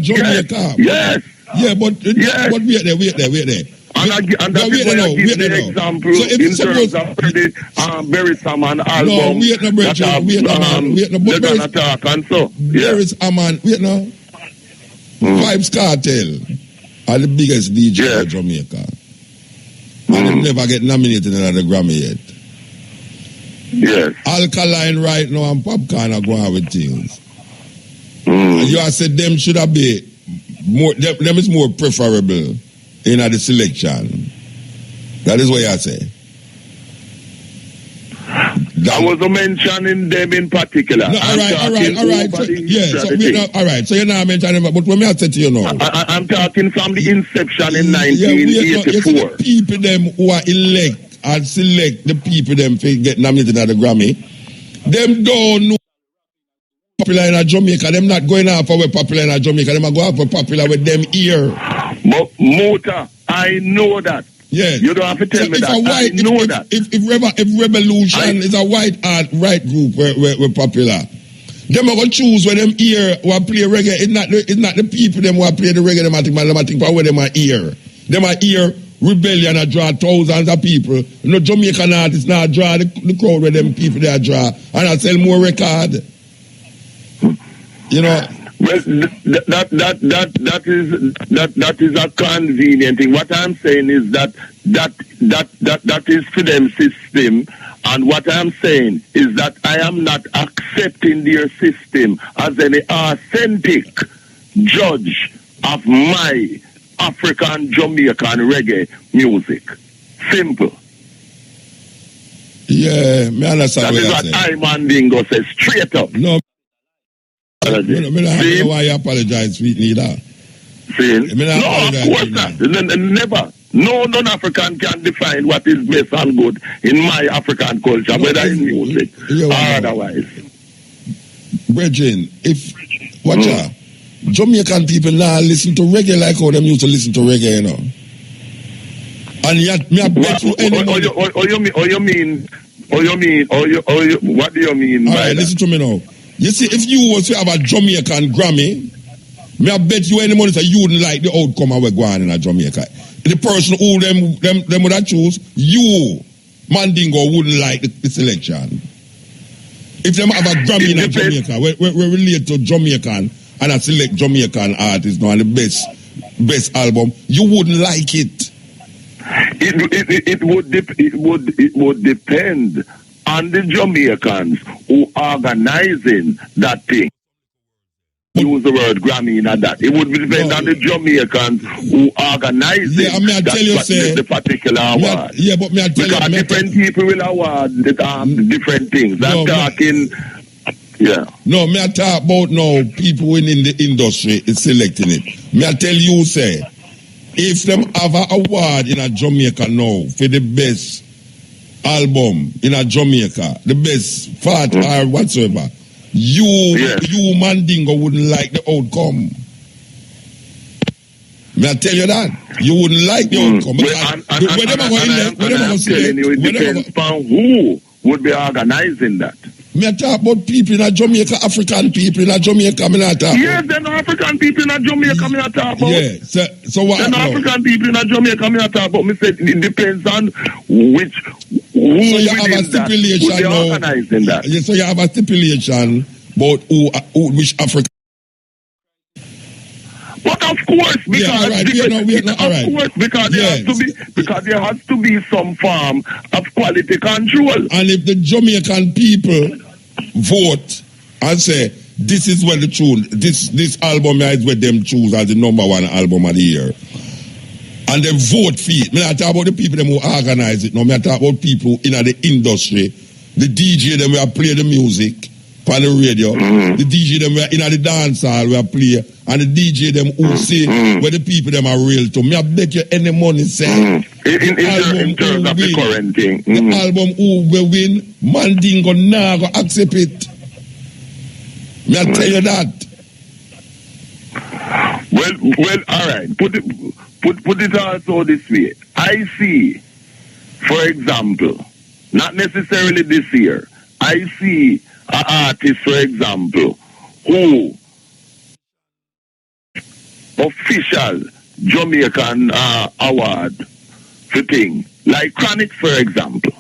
Jamaica. Yes. Yeah, but wait there. And that is why I give the example in terms of Berry Saman album that have Attack and so. Berry Saman, Vybz Kartel are the biggest DJ in Jamaica. And they never get nominated in the Grammy yet. Yes. Alkaline right now and Popcorn are going with things. And you have said them should have been more, them is more preferable in the selection. That is what I say. I was mentioning them in particular. No, all right. So you're not mentioning them, but when I said to you now, I'm talking from the inception in 1984. The people them who are elect and select the people them to get nominated at the Grammy, them don't know popular in Jamaica. Them not going out for popular in Jamaica. Them are going out for popular with them here. Mota, I know that. Yes. You don't have to tell me that. I know that. If Revolution is a white right group we're popular, them are going to choose when them here who play reggae. It's not the people them who play the reggae. Them I think where them are here. Them are here. Rebellion I draw thousands of people. No Jamaican artists now draw the crowd where them people they draw, and I sell more record. You know. Well, that is a convenient thing. What I'm saying is that is for them system, and what I'm saying is that I am not accepting their system as any authentic judge of my African Jamaican reggae music. Simple. Yeah, me understand. That is what I Mandingo says straight up. No. I don't know why you apologize, sweet neither. No, of course not. Never. No non-African can define what is best and good in my African culture, whether in music or otherwise. Brethren, watch out. Jamaican people now listen to reggae like how them used to listen to reggae, you know. And yet, me I bet you anybody. What do you mean? All right, listen to me now. You see, if you was to have a Jamaican Grammy, me I bet you any money that you wouldn't like the outcome of what's going on in Jamaica. The person who them would have choose, you, Mandingo, wouldn't like the selection. If them have a Grammy in Jamaica, we relate to Jamaican and I select Jamaican artists now and the best album, you wouldn't like it. It would depend on the Jamaicans who organizing that thing. Use the word Grammy in that. It would depend on the Jamaicans who organize the particular award. But me I tell because you, different people will award different things. I'm talking. Yeah. No, me I talk about now people within the industry is selecting it. Me I tell you, say, if them have an award in a Jamaica now for the best album in a Jamaica, the best fat or whatsoever, you Mandingo wouldn't like the outcome. May I tell you that? You wouldn't like the outcome. It depends upon who would be organizing that. Me talk about people in a Jamaica, African people in a Jamaica, me not talk about. Yes, then African people in a Jamaica, me not talk about. Yeah, so what? Then African people in a Jamaica, me not talk about. Me said it depends on who so you have a stipulation that, now. Organizing that. Yeah, so you have a stipulation about which African. But of course, because there has to be some form of quality control. And if the Jamaican people vote and say this is what the tune, this album is what them choose as the number one album of the year, and they vote for it. I talk about the people them who organize it. No, I talk about people in the industry, the DJ them who play the music on the radio, the DJ them in the dance hall we play, and the DJ them who say where the people them are real to. Me I bet you any money say in terms of the current thing. The album who will win, Mandingo now go accept it. Me I tell you that. Well, all right. Put it also this way. I see, for example, not necessarily this year. I see an artist, for example, who official Jamaican award for thing like Chronics, for example.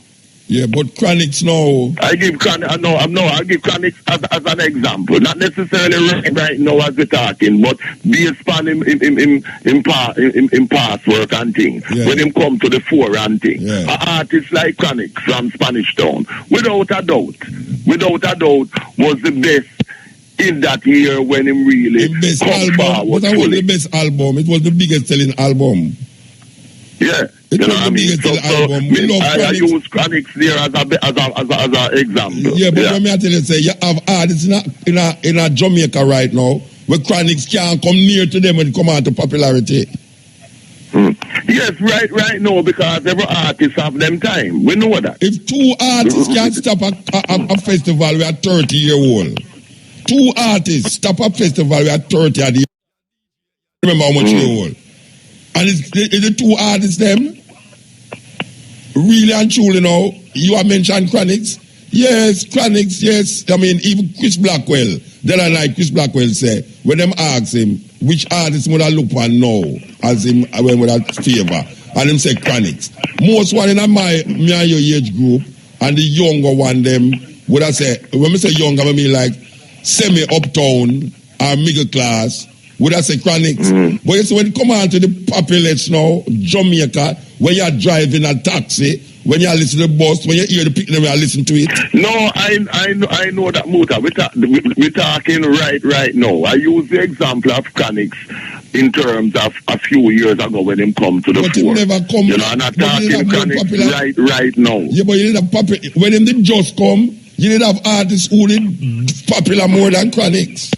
Yeah, but Chronics now. I give Chronics as an example, not necessarily right now as we're talking, but based on in past work and things. Yeah. When him come to the fore and thing, an artist like Chronics from Spanish Town, without a doubt, was the best in that year when him really come forward. But that was the best album. It was the biggest selling album. Yeah. It was the biggest album. I use Chronics there as an example. Yeah, but let me tell you, say you have artists in a Jamaica right now where Chronics can't come near to them when it come out to popularity. Yes, right now, because every artist have them time. We know that. If two artists can't stop a festival, we are 30-year-old. Two artists stop a festival, we are 30 at the remember how much year old. And is the two artists them? Really and truly now, you have mentioned Chronics. Yes, Chronics, yes. I mean, even Chris Blackwell, the other night Chris Blackwell said, when them ask him, which artist would I look for now, as him, when would I favor? And him say Chronics. Most one in my and your age group, and the younger one, them, would I say, when I say younger, I mean like semi-uptown or middle class, would I say Chronics? But you see, when you come on to the populace now, Jamaica, when you're driving a taxi, when you listen to the bus, when you hear the people, you listen to it. No, I know that, Muta. We're talking right now. I use the example of Chronics in terms of a few years ago when him come to the but fore. He never come. You know, I'm not talking Chronics right now. Yeah, but you need a popular. When him did just come, you need to have artists who did popular more than Chronics.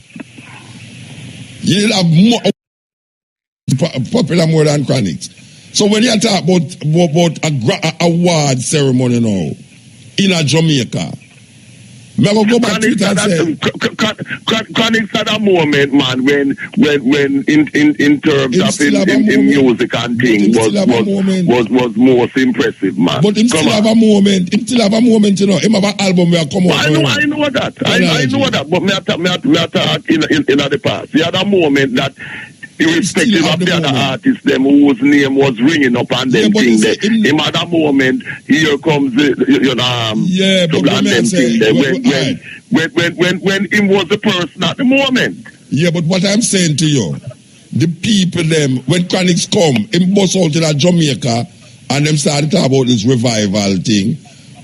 You need to have more popular more than Chronics. So when you talk about a award ceremony now in a Jamaica, I'm going to go back to it and say Chronics at a moment, man, when in terms of in music and things was most impressive, man. But him still have a moment. Him still have a moment, you know. Him have an album where come out. I know that. I know that. But me talk in the past. He had a moment that, irrespective of the other artists, them whose name was ringing up and them thing there. Him at that moment, here comes the when him was the person at the moment. Yeah, but what I'm saying to you, the people them, when Chronics come, him bust out in Jamaica and them started to talk about this revival thing,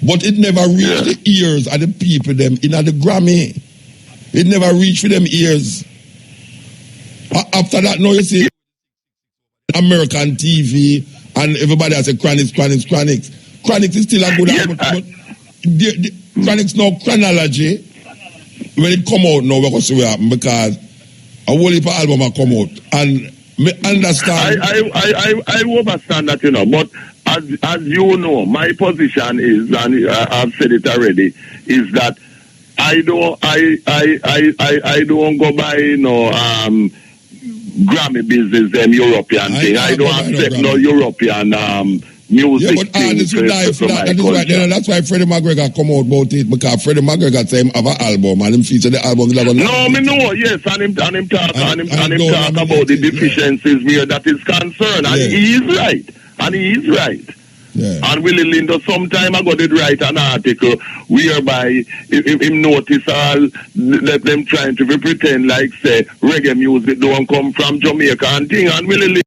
but it never reached the ears of the people them in the Grammy. It never reached for them ears. After that, now you see American TV and everybody has a Chronics. Chronics is still a good album, but the Chronics now chronology. When it come out now, we're going to see what happen because a whole heap of album will come out. And me understand. I understand that, but as you know, my position is, and I've said it already, is that I don't go by Grammy business, them European thing. I don't accept no European music. Yeah, but artists will die for that. That's why Freddie McGregor come out about it, because Freddie McGregor say him have an album and him feature the album. No, me know, yes, and him talk about the deficiencies where that is concerned, and he is right. Yeah. And Willie Lindo some time ago did write an article whereby him notice all them trying to pretend like say reggae music don't come from Jamaica and thing, and Willie Lindo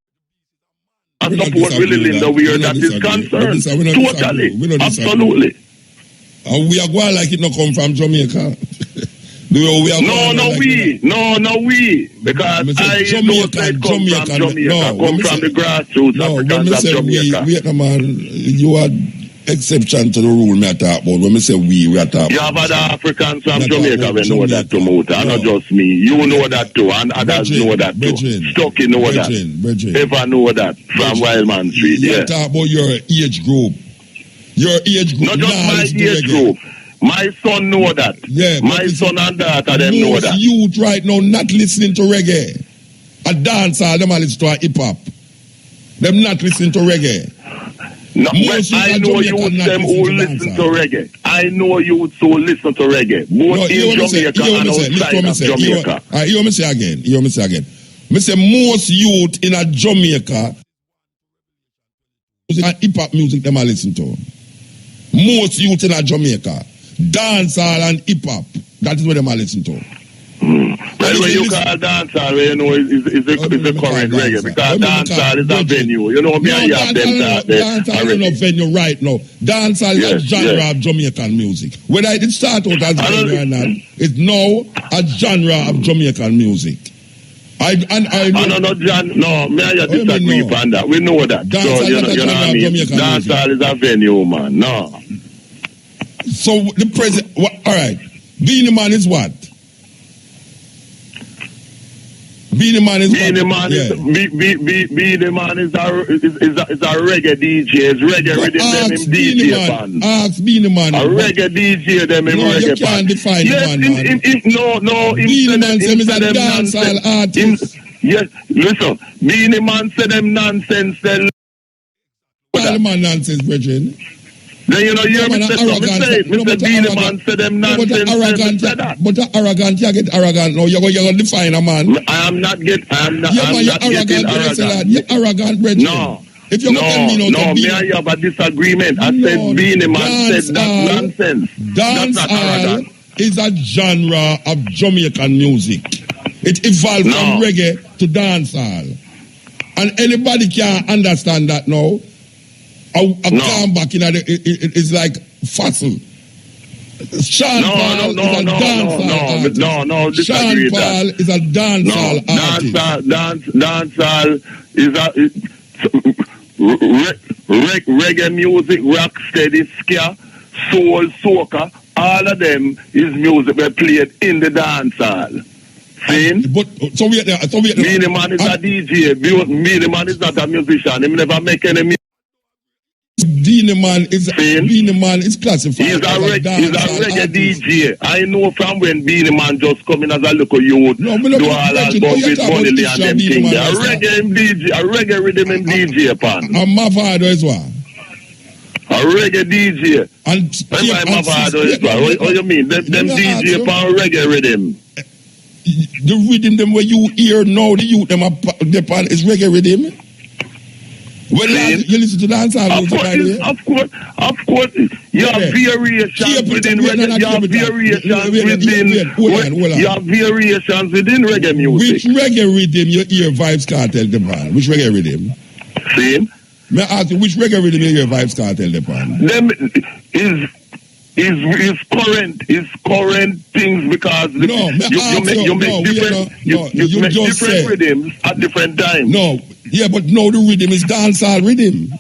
support Willie Lindo where that is concerned. Totally, absolutely. And we are going like it not come from Jamaica. No, we. Because I know that come from Jamaica, come from the grassroots Africans of Jamaica. Vietnam, you are exception to the rule me talk about. When we say we are talking about. Yeah, but the Africans from Jamaica, we know that too, Muta. Not just me. You know that too, and others know that too. Stucky know that. Ever know that from Wildman Street, You talk about your age group. Not just my age group. My son know that. Yeah, my son and daughter them know that. Most youth right now not listening to reggae. A dancer, them are listening to hip hop. Them not listening to reggae. No, I know youth them who listen to reggae. I know youth who listen to reggae. Both in Jamaica and outside of Jamaica. You hear me say again. Me say most youth in a Jamaica and hip hop music them are listening to. Most youth in a Jamaica. Dancehall and hip hop. That is what them are listening to. Well, when you call dancehall, you know, is the current reggae. Because dancehall is a venue. You know, me and you have them dancehall is a venue right now. Dancehall is a genre of Jamaican music. Whether it start out as venue or not, it's now a genre of Jamaican music. I know, me and you disagree upon that. We know that. So, you know what I mean? Dancehall is a venue, man. No. So the president, all right. Beenie Man is what? Beenie Man is a reggae DJ. It's reggae rhythm them in DJ band. Ask Beenie Man. A reggae DJ them in reggae band. You can't define the man. No. Beenie Man said he's a dancehall artist. Yes, listen. Beenie Man said them nonsense. All man nonsense, brethren. Then you know, you're Mr. Beenie Man said them nonsense. But the arrogant, you get arrogant now. You're going to define a man. I'm not getting arrogant. You're arrogant, brethren. No. If you're me and you have a disagreement. I said Beenie Man said that nonsense. Dancehall is a genre of Jamaican music. It evolved from reggae to dancehall. And anybody can understand that now. A comeback in it's like fossil. Sean Paul is a dancehall artist. Sean Paul is a dancehall artist. Dancehall is reggae music, rock steady, ska, soul, soca. All of them is music we played in the dancehall. See? But so we Beenie Man is a DJ. Beenie Man is not a musician. He never make any music. Beenie Man is classified. He's a reggae DJ. I know from when Beenie Man just come in as a local youth. Do all album with Money Lee and them things. A reggae rhythm and DJ pan. And Mavado as well. A reggae DJ. And Mavado as well. What you mean? Them DJ pan reggae rhythm. The rhythm them where you hear now, the youth them upon is reggae rhythm. When you listen to dancehall music, by the way? Of course, you have variations within reggae. You have variations within reggae music. Which reggae rhythm you hear Vybz Kartel Dancehall? Which reggae rhythm? Same. May I ask you, which reggae rhythm you hear Vybz Kartel Dancehall? Them is current things because you make different rhythms at different times. No, yeah, but no, the rhythm is dancehall rhythm.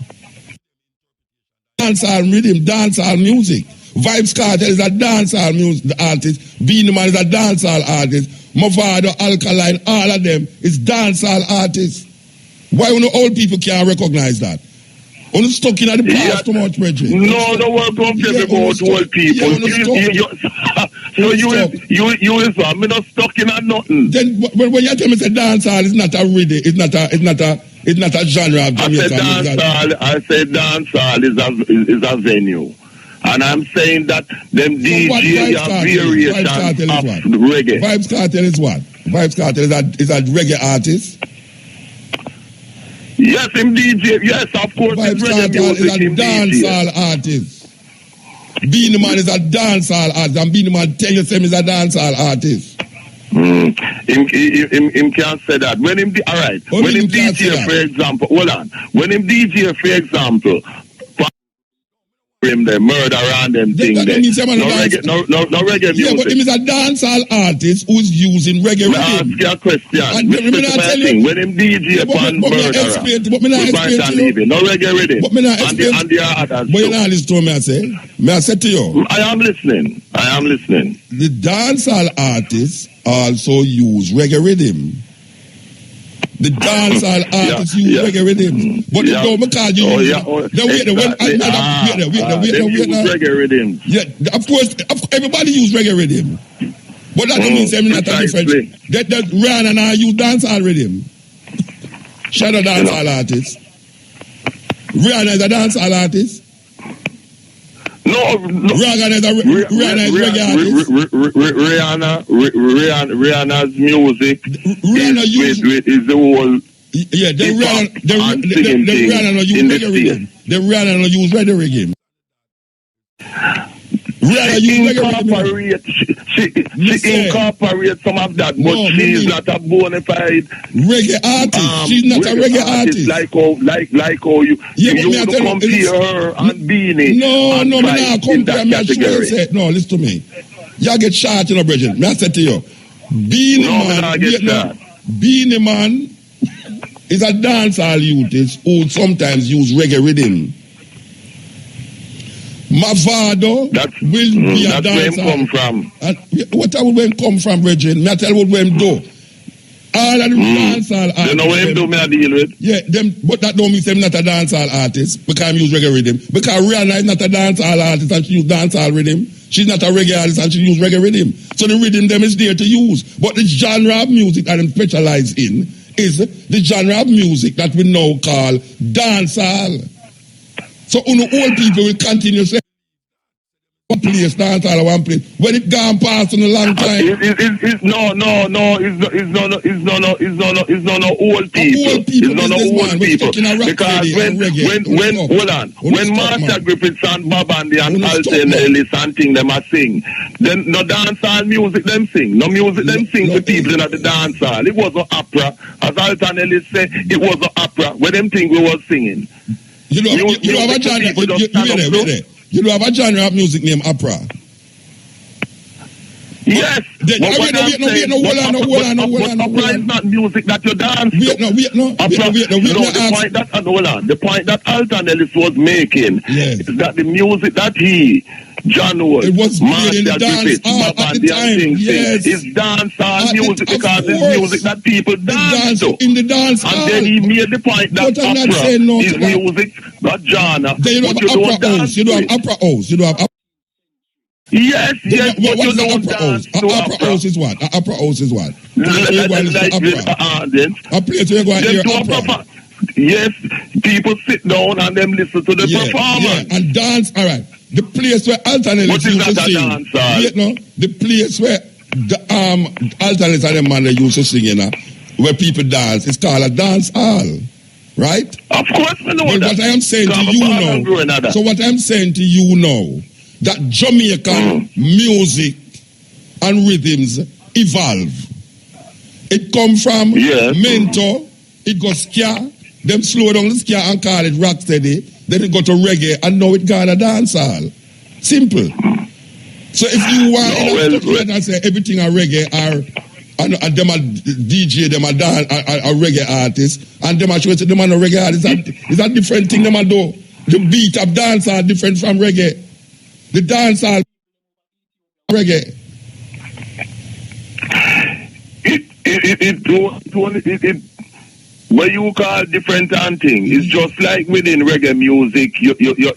Dancehall rhythm, dancehall music. Vybz Kartel is a dancehall music artist. Beenie Man is a dancehall artist. Mavado, Alkaline, all of them is dancehall artists. Why only old people can't recognize that? Only stuck in at the past too much, Reggie. No, the world don't care about old people. I'm not stuck in at nothing. Then when you tell me say dancehall is not a rhythm, it's not a genre of Jamaican. I say dancehall is a venue. And I'm saying that them DJs have variations of reggae. Vybz Kartel is what? Vybz Kartel is a reggae artist. Yes, him DJ. Yes, of course. Vybz Kartel is a dancehall artist. Beenie Man is a dancehall artist. And Beenie Man tell you him is a dancehall artist. Him can't say that. When him alright. When him DJ, for example, hold on. When him DJ, for example, him the murder and them thing there. No reggae music. Yeah, but him is a dancehall artist who's using reggae rhythm. Ask you a question. When him DJ upon murder, no reggae rhythm. But me not explain. And the others. But you know this to me, I say. May I say to you? I am listening. The dancehall artists also use reggae rhythm. The dancehall artists use reggae rhythm. But you don't because you use reggae rhythm. Yeah, of course, everybody use reggae rhythm. But that don't mean say not a difference. That Rihanna now use dancehall rhythm. Shadow dancehall artist. Rihanna is a dancehall artist. No. Rihanna is reggae artist. Rihanna's music is the whole. Yeah, the Rihanna no use reggae rhythm. The Rihanna no use reggae rhythm. She incorporates some of that, but she's not a bona fide reggae artist. She's not a reggae artist. Like how you compare her and Beanie. No, me not compare. No, listen to me. Y'all get shot, you know, Bridget. Me I said to you, Beenie Man is a dancehall artist who sometimes use reggae rhythm. Mavado will be a dancer. That's where him come from. What where him come from, Reggie? Me I tell what him do. All of the dancehall artists. You know what him do, me I deal with? Yeah, but that don't mean him not a dancehall artist because he use reggae rhythm. Because Rihanna is not a dancehall artist and she use dancehall rhythm. She's not a reggae artist and she use reggae rhythm. So the rhythm them is there to use. But the genre of music that them specialize in is the genre of music that we now call dancehall. So old people will continue saying one place, dancehall one place. When it gone past in a long time. It's not old people. It's not old people. Because when Master Griffiths and Bob Andy and Alton Ellis and thing them a sing, then no dancehall music them sing. No music them sing to people in the dancehall. It was an opera. As Alton Ellis said, it was an opera. Where them thing we was singing. You have a genre. You have a genre of music named opera. Yes. Opera is not music that you dance to. The point that Alton Ellis was making is that the music that John was made in the dance at the time. Yes. It's dancehall music because it's music that people dance to. In the dance hall. And then he made the point that opera is music, not genre. Then you do have opera house. You do have opera house. You do have opera. Yes, but what's the opera house? Opera house is what? Opera house is what? A place where you go and hear opera. Yes, people sit down and them listen to the performance. And dance, all right. The place where Alton Ellis used to sing. The place where the Alton Ellis and the man they used to sing, where people dance, it's called a dance hall. Right? Of course we know But that. what I am saying to Come you apart and grow now, another. so what I'm saying to you now, that Jamaican music and rhythms evolve. It come from Yes. mentor, it goes ska, them slow down the ska and call it rocksteady, then it go to reggae, and now it got a dancehall. Simple. So if you want I say everything a reggae and them a DJ, them a dance, a reggae artist, and them a show them a no reggae artist, it's a different thing them a do. The beat of dance are different from reggae. The dance are reggae. It what you call different and thing. It's just like within reggae music, you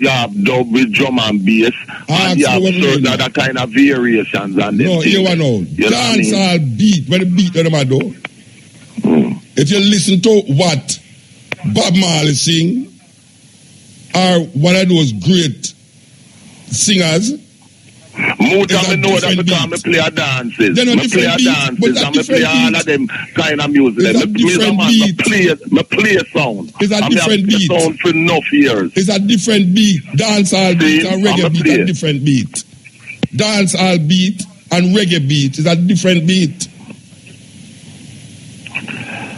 have dub with drum and bass, and you have certain other kind of variations and no, you want know. Dance all beat, when the beat them a do. If you listen to what Bob Marley sing, or one of those great singers, Muta, I know that because I play a dances. They're not I play a dances and I play all of them kind of music. It's a different beat. I play a sound. It's a different beat. Sound for enough years. It's a different beat. Dancehall beat and reggae beat are different beat. Dancehall beat and reggae beat is a different beat.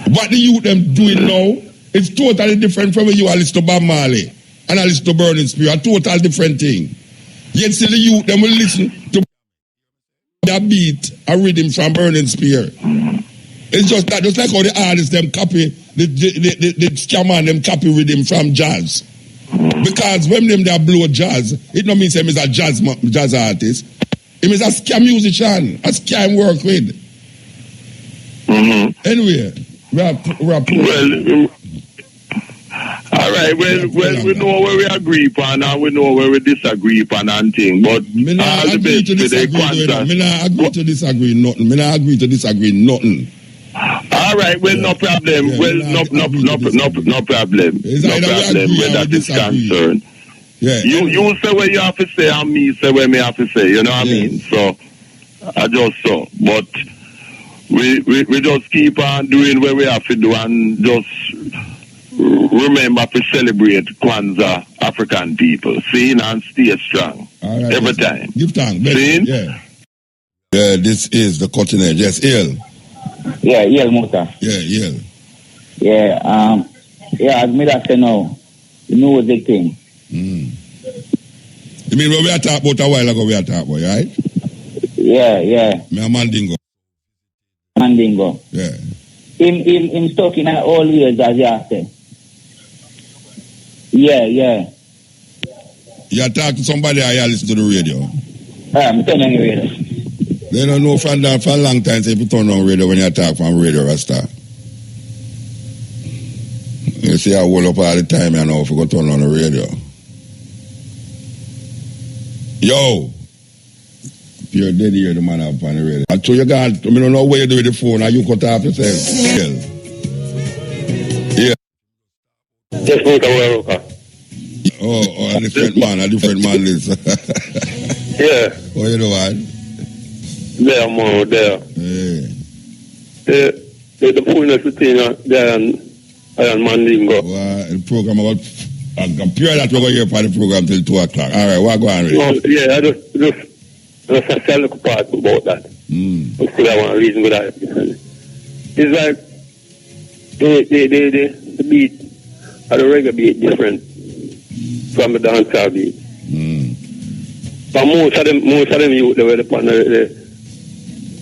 What the youth them doing now is totally different from when you are listening to Bob Marley and I listen to Burning Spear. A total different thing. Yet still the youth them will listen to that beat a rhythm from Burning Spear. It's just that, just like how the artists them copy the scammer them copy rhythm from jazz. Because when them they blow jazz, it don't mean him is a jazz artist. Him is a scam musician, a scam work with. Anyway, we are all right, well, we know where we agree upon and we know where we disagree upon and thing, but me not agree to disagree nothing. All right, well, no problem. Yeah, well, no problem. It's No either we problem agree where or that we is disagree. concerned. Yeah. You say what you have to say and me say what me have to say, you know what I mean? So, I just so. But we just keep on doing what we have to do and just remember to celebrate Kwanzaa African people. See, and stay strong. All right, every time. Give thanks. See? Yeah. Yeah, this is the cutting edge. Yes, ill. Yeah, Muta. Yeah. Yeah, as me that say now, the music thing. You mean what we are talking about a while ago, we are talking about, right? Yeah. Me a Mandingo. Yeah. Him stuck in all years, as you say. Yeah. You talk to somebody or you listen to the radio? I'm turning the radio. They don't know for a long time say if you turn on radio when you talk from radio Rasta. You see I hold up all the time you know if you go turn on the radio. Yo! You're dead here the man up on the radio. I told you God, I don't know what you do with the phone and you cut off yourself. Yeah. Just Mutabaruka. Oh, a different man is. Yeah. Oh, you know what? There. Hey. The fullness between there and Mandingo. Well, the program about I'm pure that we're going to hear for the program till 2 o'clock. All right, what go on with it? Yeah, I just say a little part about that. Still I want to reason with that. It's like the beat or the reggae beat different from the dancehall beat. But most of them youth they were upon the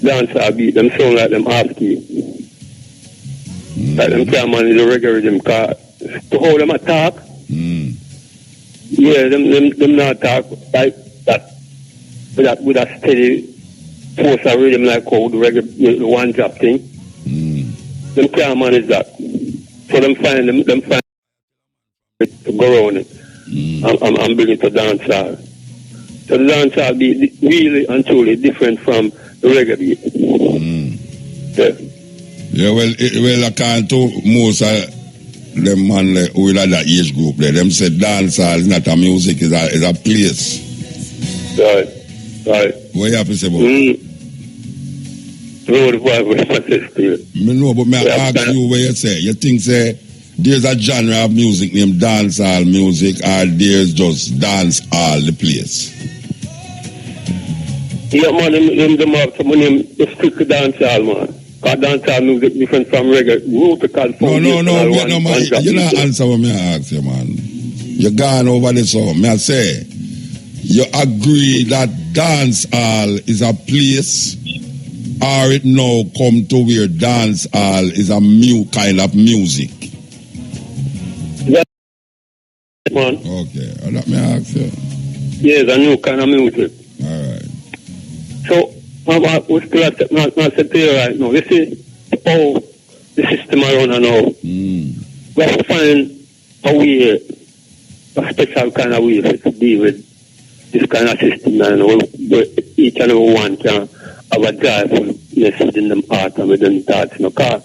dancehall beat, them sound like them half-key. Like them can't manage the reggae rhythm card. To hold them attack. Yeah, them not talk like that with a steady force of rhythm like how the reggae the one drop thing. Them can't manage that. So them find to go around it and bring it to dancehall. So the dancehall be really and truly different from the reggae beat. Yeah, well, I can't to most of them man who are that age group there. Them said dancehall is not a music, is a place. Right. What you have to say about No, the Bible is still. Me know, but me ask you what you say. You think say there's a genre of music named dancehall music, or there's just dancehall the place? Yeah, man, them have some name, the strictly dancehall, man. Because dancehall music different from reggae. No, man. You not answer what me ask you, man. You gone over the song. Me I say, you agree that dancehall is a place, or it now come to where dancehall is a new kind of music? Yeah, man. Okay, that me ask you. Yes, a new kind of music. All right. So, we still have to say to you right now, this is how the system around and now. We have to find a way, a special kind of way to deal with this kind of system, and where each and every one can have a joyfulness within them heart and within them thoughts. Because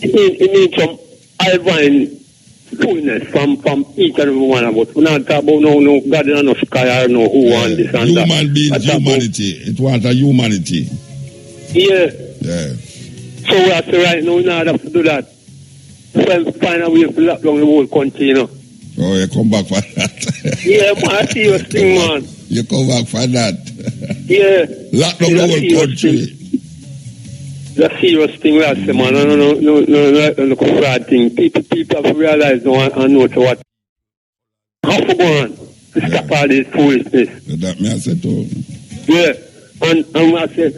it needs some divine fullness from each and every one of us. We're not talking about no God and no sky or no who and this and that. Human beings, humanity. It wants a humanity. Yeah. Yeah. So we have to right now, we not have to do that. Find a way to lock down the whole country, you know. Oh, you come back for that. Yeah, man, a serious thing, man. You come back for that. Yeah. Lock down the whole country. It's a serious thing we have to say, man. No fraud thing. People have to realize and know to what. How to go on to stop all this foolishness. That me I said too. Yeah. And I said,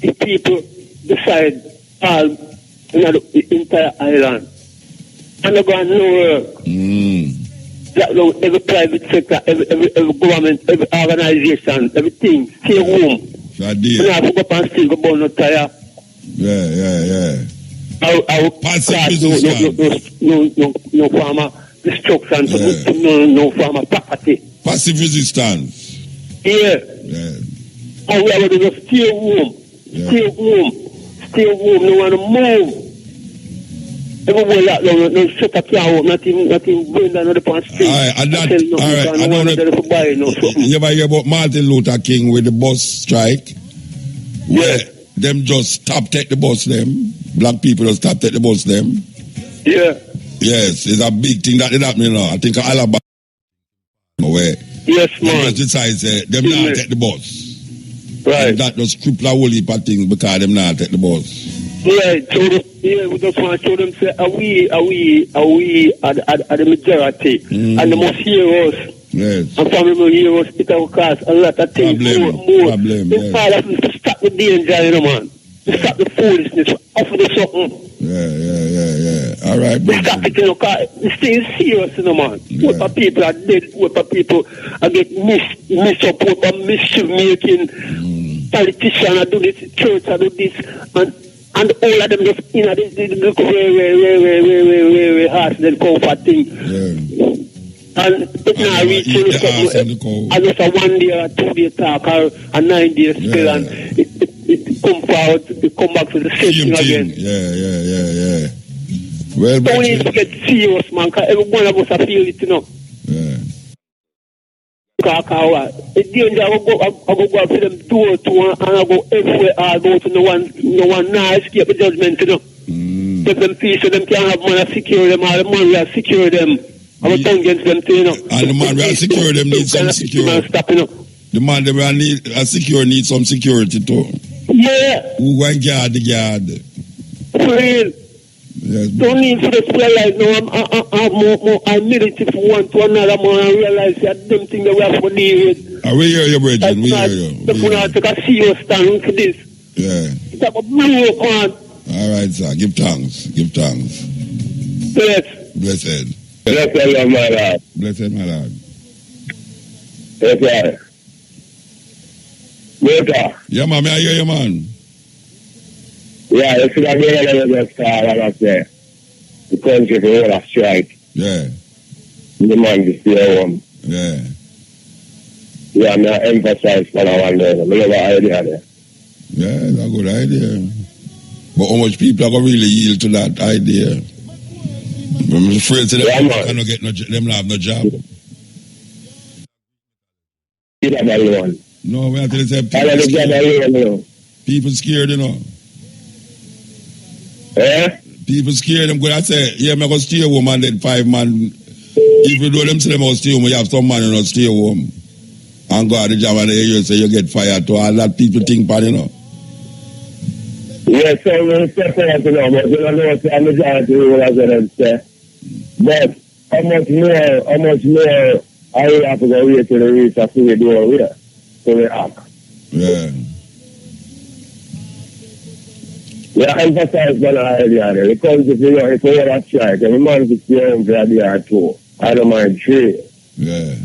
if people decide all the entire island and they go and no work. That every private sector, every government, every organization, everything, stay home. You have to go up and still go burn no tire. Yeah. Our passive resistance. No farmer destruction, no farmer property. Passive resistance. Yeah. And we have to just stay home. Stay home, no one to move. Everywhere that no shut up your home, nothing going down on the street. You ever hear about Martin Luther King with the bus strike? Yeah. Them just stop take the bus them. Black people just stop take the bus them. Yeah. Yes, it's a big thing that did happen now. I think Alabama where. Yes, man. They just decide them not take the bus. Right. And that just cripple a whole heap of things because them not take the bus. Right. So we just want to show them say are we are the majority and the most heroes. Yes. And from the heroes, it will cause a lot of things more. Problem, yes. To stop the danger, you know, man. To stop the foolishness, offer the something. Yeah. All right, bro. Stop it, you know, because this thing is serious, you know, man. Yeah. What people are dead, what people are get messed up, what are mischief making. Politicians are do this, church are do this, and all of them just, you know, they look very harsh, then comfort thing. Yeah. And it's not reaching and just a 1 day or 2 day talk or a 9 day spell and it come forward, it come back to the same thing again. Yeah. Well, don't need to get serious, man, because every one of us are feel it, you know. Yeah. It's danger, I go up to them door to and I go everywhere, I go to no one now escape the judgment, you know. Give them peace so them can't have money secure them, all the money will secure them. I was done against them too, you know. And the man will secure them need some security. The man they will need a secure need some security too. Yeah. Who going guard the guard? For real. Yes. Don't need for the spotlight now. I'm military for one to another man and realize that them things that we have to deal with. We hear you, brethren. We hear you. If we not take a serious stand for this. Yeah. It's like a blue on. All right, sir. Give thanks. Blessed, my lord. Blessed, my lord. Yes, sir. Later. Yeah, man. I hear you, man. Yeah, you should have been able to start, and I say, the country for all a strike. Yeah. The man to stay home. Yeah. Yeah, I emphasize for that one day. I love the idea there. Yeah, that's a good idea. But how much people are going to really yield to that idea? I'm afraid to them cannot get them have no job. No, we have to say people scared, you know. People scared, you know. People scared them. Could I say, yeah, I'm going to stay home and then 5 man. Even though them say them going to stay home, you have some man who not stay home. And go at the job and you say you get fired to all that people think about, you know. Yes, so we'll step out, you know, but you don't know what the majority will have them say. But how much more are we have to go wait till the reach of the door here? So we act. Yeah. We emphasize on the idea there. Because if you have a strike, every man is staying for the idea too. I don't mind trade. Yeah.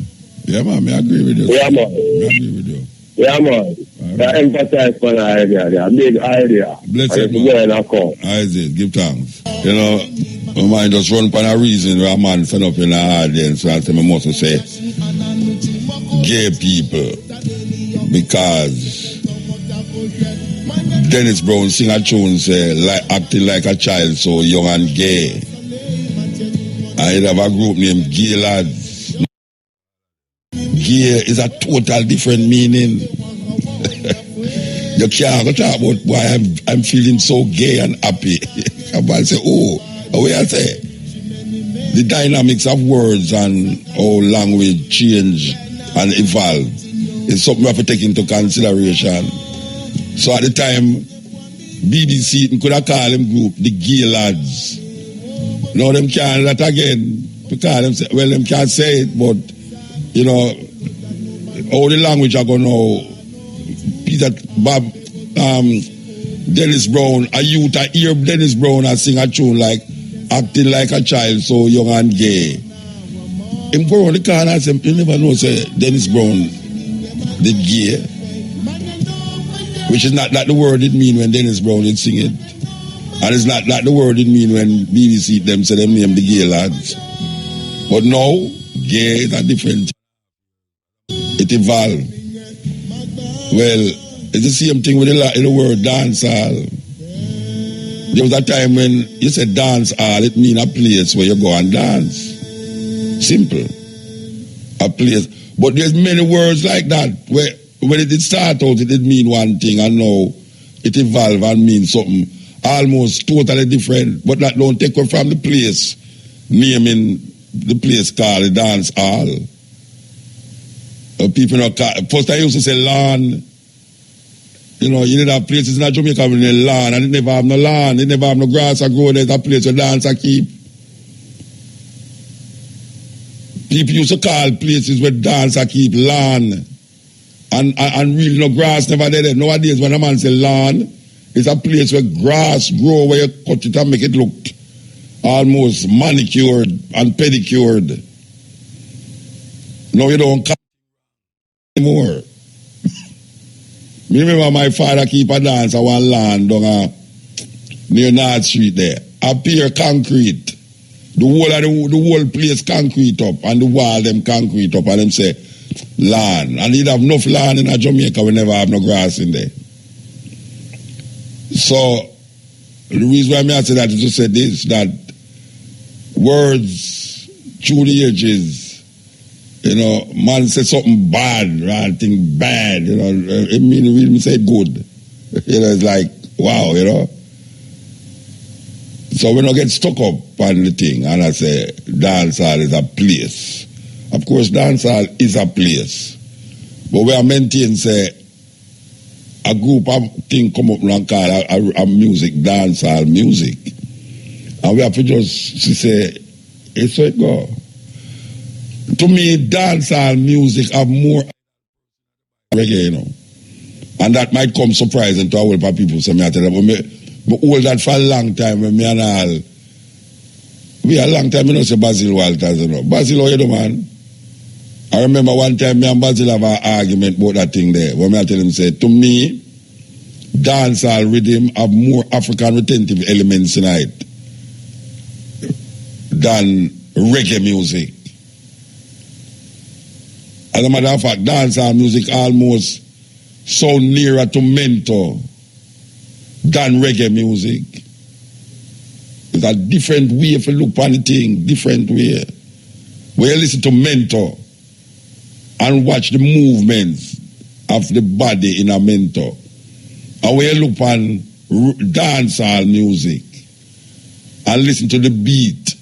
Yeah, man, I agree with you. Yeah, man. I agree with you. Yeah, man. We emphasize on the idea there. A big idea. Blessed, man. Isaac, give thanks. You know, my mind just run upon a reason where a man stand up in the audience and say, I must say, gay people, because Dennis Brown sing a tune say, acting like a child so young and gay. I have a group named Gay Lads. Gay is a total different meaning. You can't talk about why I'm feeling so gay and happy. I say, what I say? The dynamics of words and how language change and evolve is something we have to take into consideration. So at the time, BBC could have called them group the Gay Lads. Now them can't that again because them say, well them can't say it, but you know how the language are going to Peter Bob Dennis Brown, a youth I hear Dennis Brown and sing a tune like acting like a child so young and gay. Him go around the corner and say, you never know say Dennis Brown the gay. Which is not that the word it mean when Dennis Brown did sing it. And it's not that the word it mean when BBC them say them name the Gay Lads. But now, gay is a different. It evolved. Well, it's the same thing with the word dancehall. There was a time when you said dancehall, it mean a place where you go and dance. Simple. A place. But there's many words like that where when it did start out, it did mean one thing, and now it evolved and means something almost totally different. But that don't take away from the place, naming the place called the dance hall. People not call, first I used to say lawn. You know, you did have places in Jamaica with a lawn, and it never have no lawn, it never have no grass or grow. There's a place where dance I keep. People used to call places where dance I keep lawn. And really no grass never there. Nowadays when a man say lawn, it's a place where grass grow, where you cut it and make it look almost manicured and pedicured. Now you don't cut anymore. Me remember my father keep a dance at one land down near North Street there. Up here concrete. The whole place concrete up and the wall them concrete up and them say land. And he'd have enough land in Jamaica, we never have no grass in there. So the reason why I say that is to say this, that words through the ages, you know, man say something bad, right? Think bad, you know, it mean really say good. You know, it's like wow, you know. So we don't get stuck up on the thing, and I say dancehall is a place. Of course, dancehall is a place, but we are maintain say a group of thing come up and call a music dancehall music, and we have to just say it's so it go. To me, dancehall music have more reggae, you know, and that might come surprising to a whole lot of people. So I tell them, but hold that for a long time when me and all. We a long time, you know, say Basil Walters, you know. Basil, how you do, man? I remember one time me and Basil have an argument about that thing there. When I tell him, say, to me, dancehall rhythm have more African retentive elements in it than reggae music. As a matter of fact, dancehall music almost so nearer to mentor than reggae music. It's a different way if you look on the thing, different way. Where you listen to mentor and watch the movements of the body in a mentor. And where you look on dancehall music, and listen to the beat.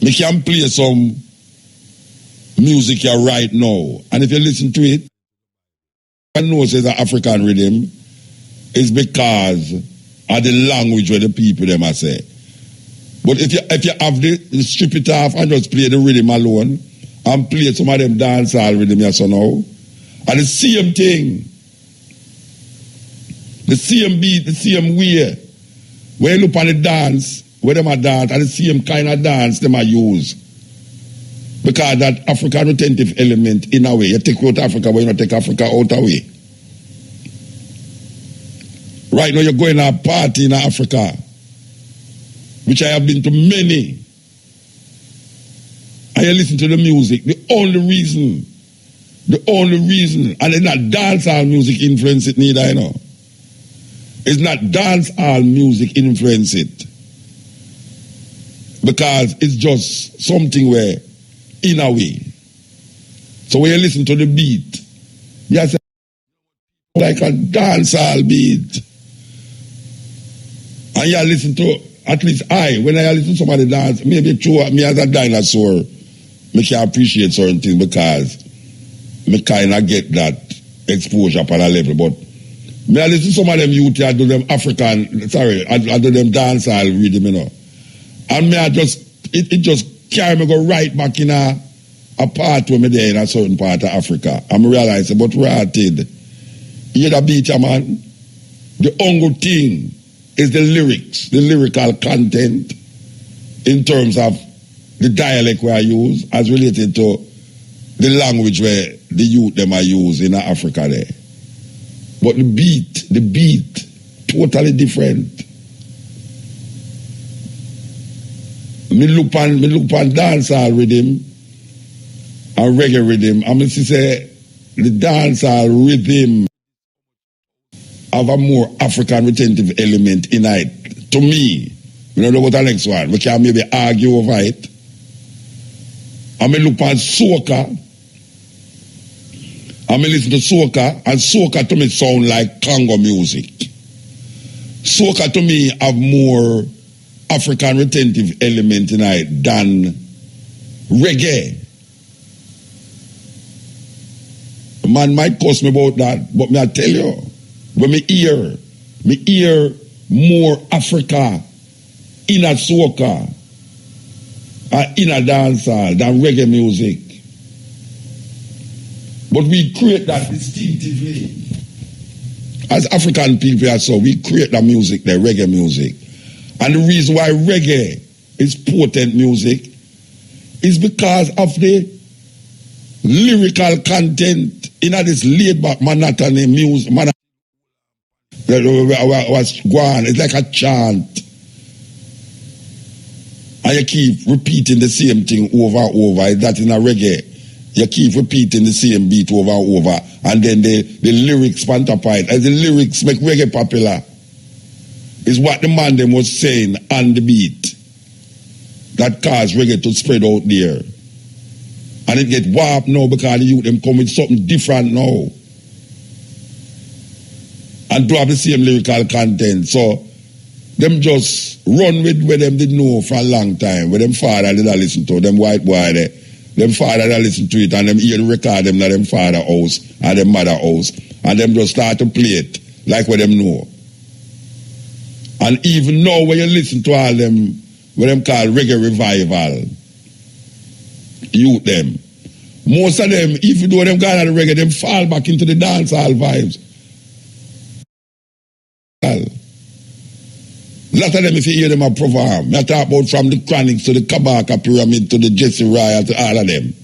Me can play some music here right now. And if you listen to it, I know it's an African rhythm. It's because of the language where the people them are say. But if you have the strip it off and just play the rhythm alone and play some of them dancehall rhythm here so now, and the same thing, the same beat, the same way. When you look on the dance, where them are dance, and the same kind of dance them are use. Because that African retentive element in a way, you take out Africa, but you don't take Africa out away. Right now you're going to a party in Africa, which I have been to many. And you listen to the music. The only reason, and it's not dancehall music influence it neither, you know. It's not dancehall music influence it. Because it's just something where, in a way. So when you listen to the beat, you say, like a dancehall beat. And you listen to, at least when I listen to somebody dance, maybe true, me as a dinosaur, me can appreciate certain things because me kind of get that exposure on a level. But me I listen to some of them youth, I do them I do them dancehall rhythm, you know. And me I just, it just carry me go right back in a part where me there in a certain part of Africa. And me realize, but rotted, hear the beat, man. The only thing is the lyrics, the lyrical content in terms of the dialect where I use as related to the language where the youth them are use in Africa there. But the beat, totally different. Me look on dancehall rhythm and reggae rhythm. I mean, say the dancehall rhythm have a more African retentive element in it. To me, we don't know what the next one. We can maybe argue over it. I mean, look on soca. I mean, listen to soca, and soca to me sound like Congo music. Soca to me have more African retentive element in it than reggae. Man might cuss me about that, but me I tell you, when me hear more Africa in a soca in a dancehall than reggae music. But we create that distinctively. As African people, so we create the music, the reggae music. And the reason why reggae is potent music is because of the lyrical content in this laid back monotony music. Was gone. It's like a chant. And you keep repeating the same thing over and over. That in a reggae. You keep repeating the same beat over and over. And then the lyrics pantapite. As the lyrics make reggae popular, is what the man them was saying on the beat that caused reggae to spread out there. And it get warped now because the youth them come with something different now. And to have the same lyrical content. So them just run with where them did know for a long time. Where them father did listen to, them white boy there. Them father did listen to it and them hear the record them at them father house and them mother house. And them just start to play it like what them know. And even now when you listen to all them, what them call reggae revival, youth them, most of them, even though them gone out of reggae, them fall back into the dancehall vibes. A lot of them, if you hear them, are perform. I talk about from the Chronics to the Kabaka Pyramid to the Jesse Royal to all of them.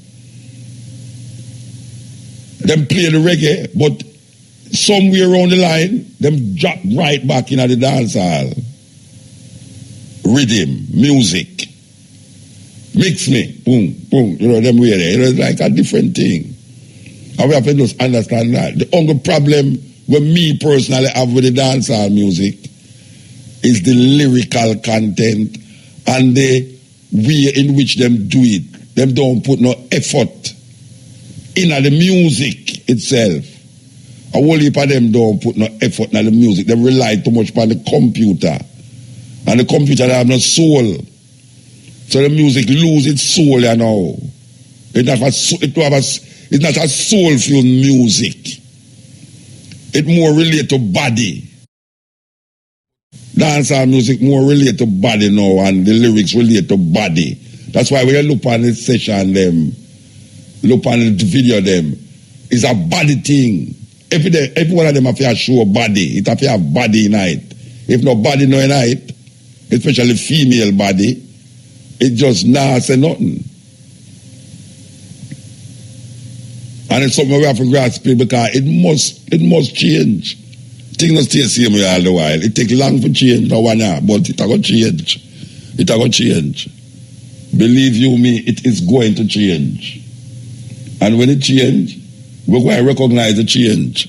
Them play the reggae, but somewhere around the line, them drop right back into the dancehall. Rhythm, music. Mix me, boom, boom, you know, them way there. It's like a different thing. And we have to just understand that. The only problem with me personally have with the dancehall music is the lyrical content and the way in which them do it. Them don't put no effort in the music itself. A whole heap of them don't put no effort in the music. They rely too much on the computer And the computer have no soul. So the music lose its soul, you know. It's not a soulful music. It more relate to body. Dancehall music more relate to body now, and the lyrics relate to body. That's why when you look on the session them, look on the video them, it's a body thing. Every one of them have to show body. It have to have body in it. If no body no in it, especially female body, it just not say nothing. And it's something we have to grasp it because it must change. Things don't stay the same way all the while. It takes long to change, no one year, but it will change. It will change. Believe you me, it is going to change. And when it change, we're going to recognize the change.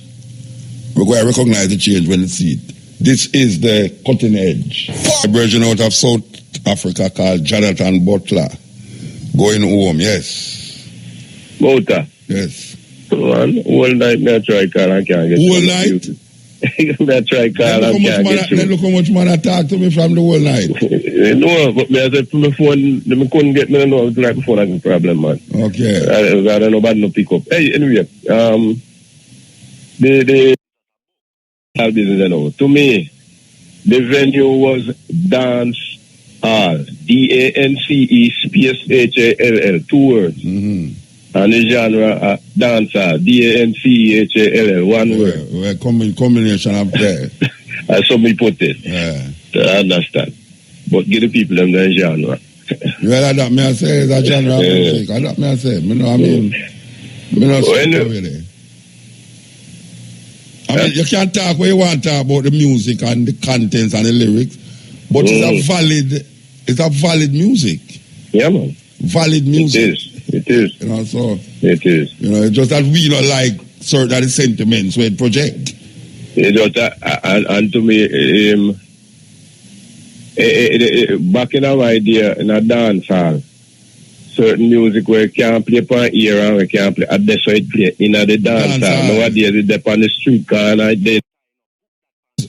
We're going to recognize the change when we see it. This is the cutting edge. A version out of South Africa called Jonathan Butler. Going home, yes. Butler? Yes. Man, all night I try call and can't get all night? I try call and can't get through. Look how much man attack to me from the whole night. No, but me I said to my phone, they couldn't get me, no, it's like before I have a problem, man. Okay. I don't know about no pick up. Hey, anyway, the business, you know, to me, the venue was Dance Hall, DANCE space HALL, 2 words. Mm-hmm. And the genre dancehall, DANCEHALL, 1 word. Well, combination of that. That's how me put it. Yeah. To understand. But give the people them the genre. Well, that me I say is a genre of music. That me I say. Me know, I mean, me know really. I mean, you can talk what you want to talk about the music and the contents and the lyrics, but it's a valid music. Yeah, man. Valid music. It is. You know, so it is. You know, it's just that we don't like certain of the sentiments where it project. It just, and to me, back in our idea in a dance hall, certain music where you can't play upon ear and we can't play, and that's why it play in the dance hall. Nowadays it's on the street corner. They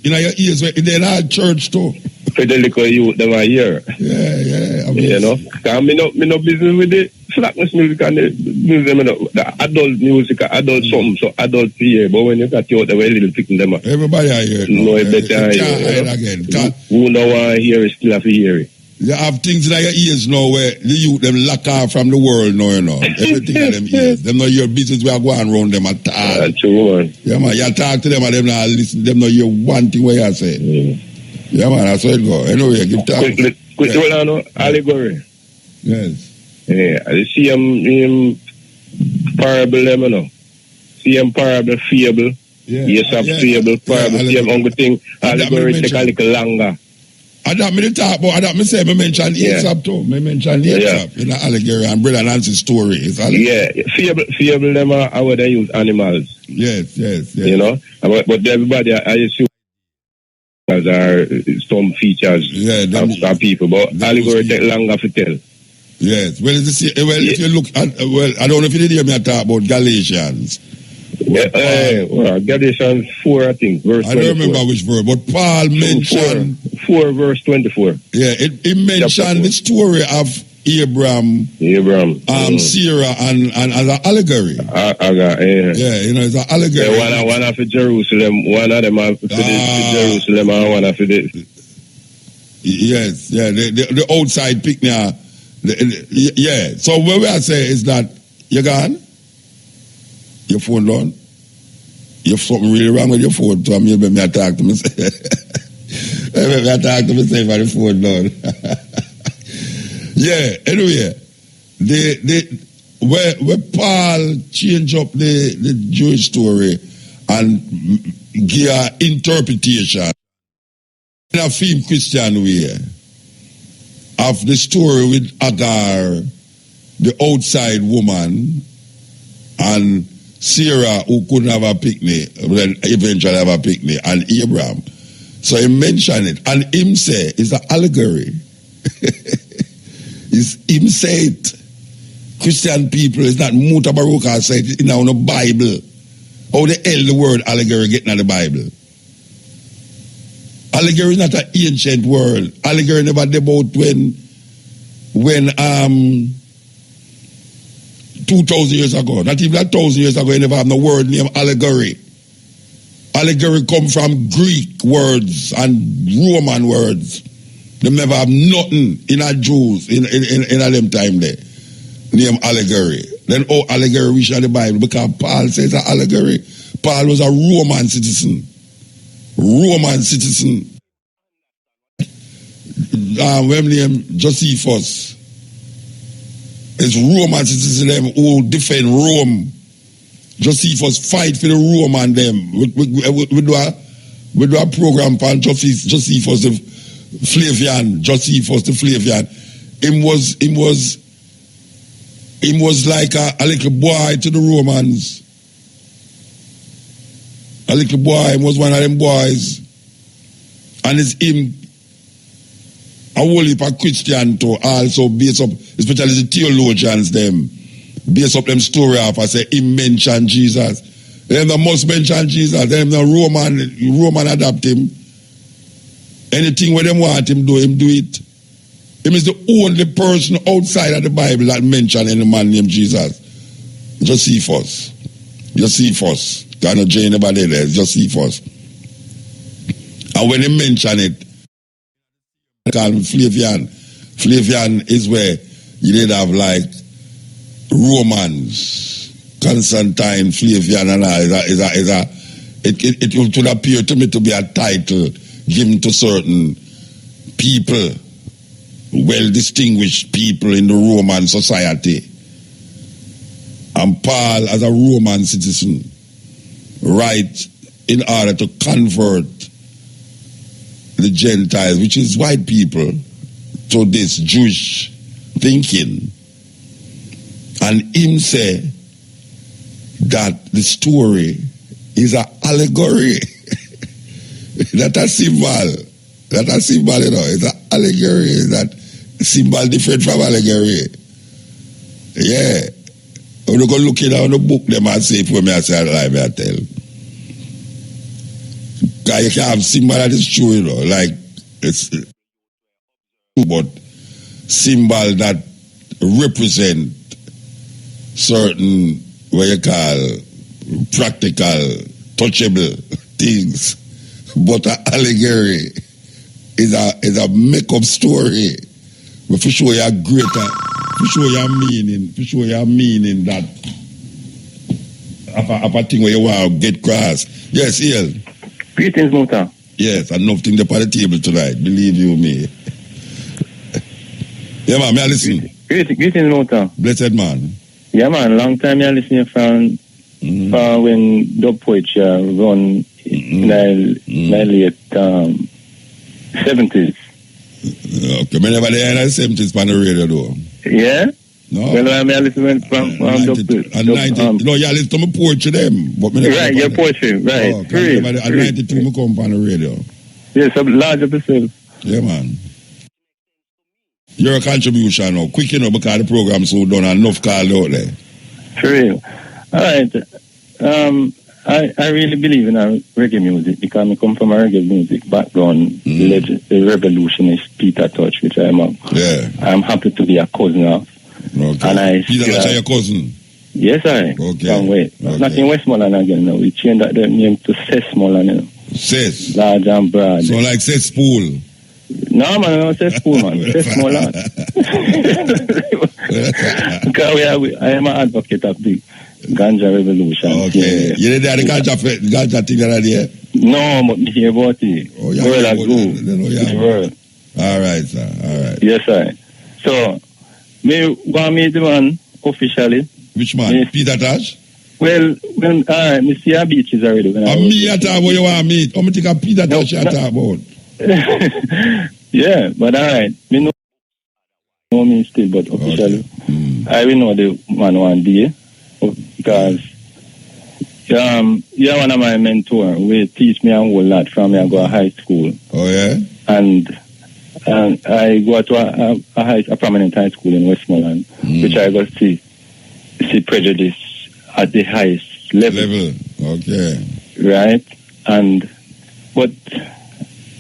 in your ears, they're not church too. For the little youth, them are here. Yeah. I mean, you know, because me no business with the slackness music and the music, the adult music, adult something, so adult here. But when you got you out the way, little picking them up. Everybody are here. No, it better hear again. Who know want to hear it still have to hear it. You have things in your ears now where the youth them lock off from the world now, you know. Everything in them ears. Them know your business we are going around them at all. That's true, man. Yeah, man. You talk to them and them not listen. Them know you one thing what you say. Yeah, man. That's how it go. Anyway, give talk. Quick, Allegory. Yes. Yeah, I see him parable them, you know. See him parable, fable. Yeah. Yes, fable, parable. See him hungry thing. Allegory take a little longer. I don't mean to talk about, I don't mean say, I mention Aesop too. I mention Aesop in the Allegory and Brother Nancy's story. Yeah, fable them are where they use animals. Yes. You know, but everybody, I assume, are some features of people, but Allegory take longer to tell. Yes, if you look at, I don't know if you did hear me talk about Galatians. Galatians 4, I think, verse 24. I don't remember which verse, but Paul mentioned 4 verse 24. Yeah, it mentioned the story of Abraham, Sarah, and as an allegory. Yeah, you know, it's an allegory. Yeah, one of Jerusalem, one of them for Jerusalem, and one of the. Yes, the outside picnic. Yeah, so what we are saying is that you gone. Your phone down? You have something really wrong with your phone, so maybe I talk to myself. Maybe I talk to myself on the phone down. Yeah, anyway, where Paul changed up the Jewish story and give an interpretation in a film Christian way of the story with Agar, the outside woman, and Sarah, who couldn't have a picnic, then eventually have a picnic, and Abraham. So he mentioned it, and him say it's an allegory. Him say it. Christian people, it's not Mutabaruka say it in the Bible. How the hell the word allegory getting out of the Bible? Allegory is not an ancient word. Allegory never about when 2,000 years ago, not even 1,000 years ago, you never have no word named allegory. Allegory come from Greek words and Roman words. They never have nothing in a Jews in a them time there. Name allegory. Then allegory we share the Bible because Paul says an allegory. Paul was a Roman citizen. Roman citizen. When name Josephus. It's Roman citizen them who defend Rome. Josephus fight for the Roman them. We do a program for Josephus the Flavian. Josephus the Flavian. Him was like a little boy to the Romans. A little boy. He was one of them boys. And it's him a whole heap of Christian to also base up, especially the theologians them, base up them story off and say him mention Jesus. Them the must mention Jesus. Them the Roman adapt him. Anything where them want him do it. Him is the only person outside of the Bible that mention any man named Jesus. Josephus. Can't not join anybody there. Josephus. And when he mention it, call him Flavian. Flavian is where you did have like Romans, Constantine, Flavian, and all. It would appear to me to be a title given to certain people, well distinguished people in the Roman society. And Paul, as a Roman citizen, write in order to convert the Gentiles, which is white people, to this Jewish thinking. And him say that the story is an allegory. That a symbol. You know. It's an allegory. That symbol different from allegory. Yeah. When you go look it on the book, them and say for me, I say, I tell. You can have symbol that is true, you know, like it's but symbol that represent certain what you call practical, touchable things. But an allegory is a make-up story. But for sure you're greater, for sure you're meaning that of a thing where you want to get cross. Yes, Ian. Greetings, Muta. Yes, enough things up on the table tonight. Believe you me. Yeah, man, may I listen? Greetings, Muta. Blessed man. Yeah, man, long time I listening from when dub poetry run in my late 70s. Okay, I never there in the 70s on the radio though. Yeah? No. Well, I listen from dub no, yeah, listen to my poetry them. But right, your poetry, right. Oh, at 92 I come on the radio. Yes, a large episode. Yeah, man. Your contribution now, quick enough because the program so done and enough called out there. For real. All right. I really believe in reggae music because I come from a reggae music background, the revolutionist Peter Touch, which I'm happy to be a cousin of. Okay. And Peter Touch your cousin? Yes, I. Okay. Long way. Okay. Not in Westmoreland again now. We changed that name to Cessmoreland, you know. Cess? Large and broad. So like cesspool? No, man, no cesspool, man. Cessmoreland. Because I am an advocate of the Ganja revolution. Okay. You did the Ganja thing that idea? No, but me hear about it. Oh, yeah. World. All right, sir. All right. Yes, sir. So, me want me the man officially. Which man? Peter Touch? Well, all right, me see our beaches already. Me at all, what you want me? How much think of Peter Touch you talk about? Yeah, but all right. Me know me still, but officially. Okay. I will know the man one day. Because you're one of my mentors. We teach me a whole lot from me. I go to high school. Oh, yeah? And I go to a prominent high school in Westmoreland, which I go see prejudice at the highest level. Okay. Right? But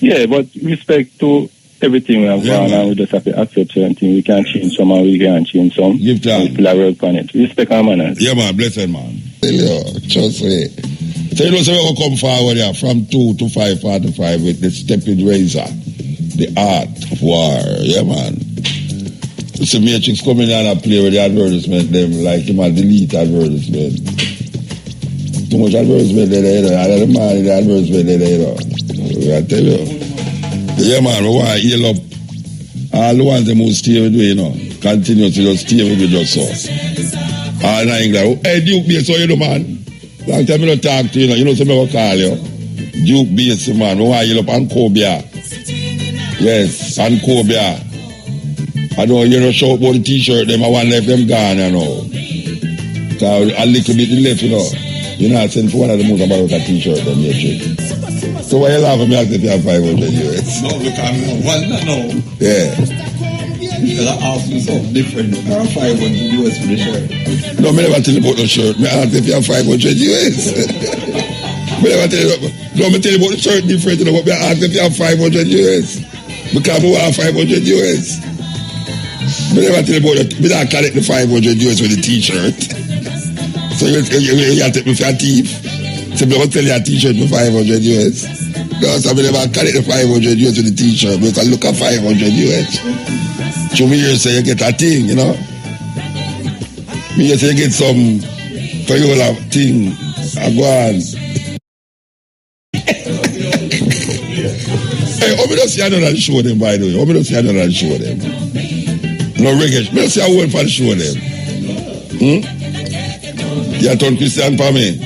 Yeah, but respect to everything we have gone on, we just have to accept certain things. We can't change some and we can't change some. Give time. We still work on it. Respect our manners. Yeah, man, blessed man. Trust me. So you know, so we come forward here from 2 to 5:45 with the stepping razor, the art of war. Yeah, man. So Matrix coming down and play with the advertisement, them like him and delete advertisement. Too much advertisement there, you know. I don't mind the advertisement there, you know. I tell you. Yeah, man, we want to heal up all the ones them who stay with me, you know. Continue to just stay with me just so. All in England. Hey, Duke Bass, how you do, man? Long time I don't talk to you, you know, so I will call you. Duke Bass, man. We want to heal up Ancobia. Yes, Ancobia. I don't you know shout about the t-shirt, them I want left them gone, you know. So a little bit left, you know. You know, I sent for one of the Mutabaruka t-shirt, them here, chick. So why you laugh at me as if you have 500 US? No, look, I'm no. Yeah. Because I asked you something different. I have 500 US for the shirt. No, I never tell you about the shirt. I ask if you have 500 US. I never tell you, no, I tell you about the shirt different, you know, but I ask if you have 500 US. Because I have 500 US. I never tell you about it. I don't collect the 500 US with the t-shirt. So you take me for a thief. So I'm going to tell you a t-shirt for 500 US. No, so I never collect the 500 US with the t-shirt. But I look at 500 US. So me here say you get a thing, you know. Me here say you get some regular thing. I go on. Hey, how me don't see another show them, by the way? How me don't see another show them? No reggae. Me don't see a word for the show them. You turn Christian for me?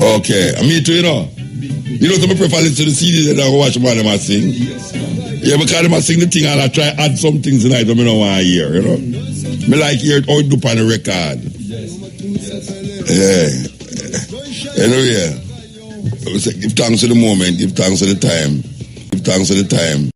Okay. And me too, you know. You know, so I prefer listen to the CD than I watch them and them sing. Yeah, because them sing the thing and I try add some things in it that I don't want to hear, you know. Me like hear it how it do on the record. Yeah. Anyway, give thanks to the moment, give thanks to the time. Give thanks to the time.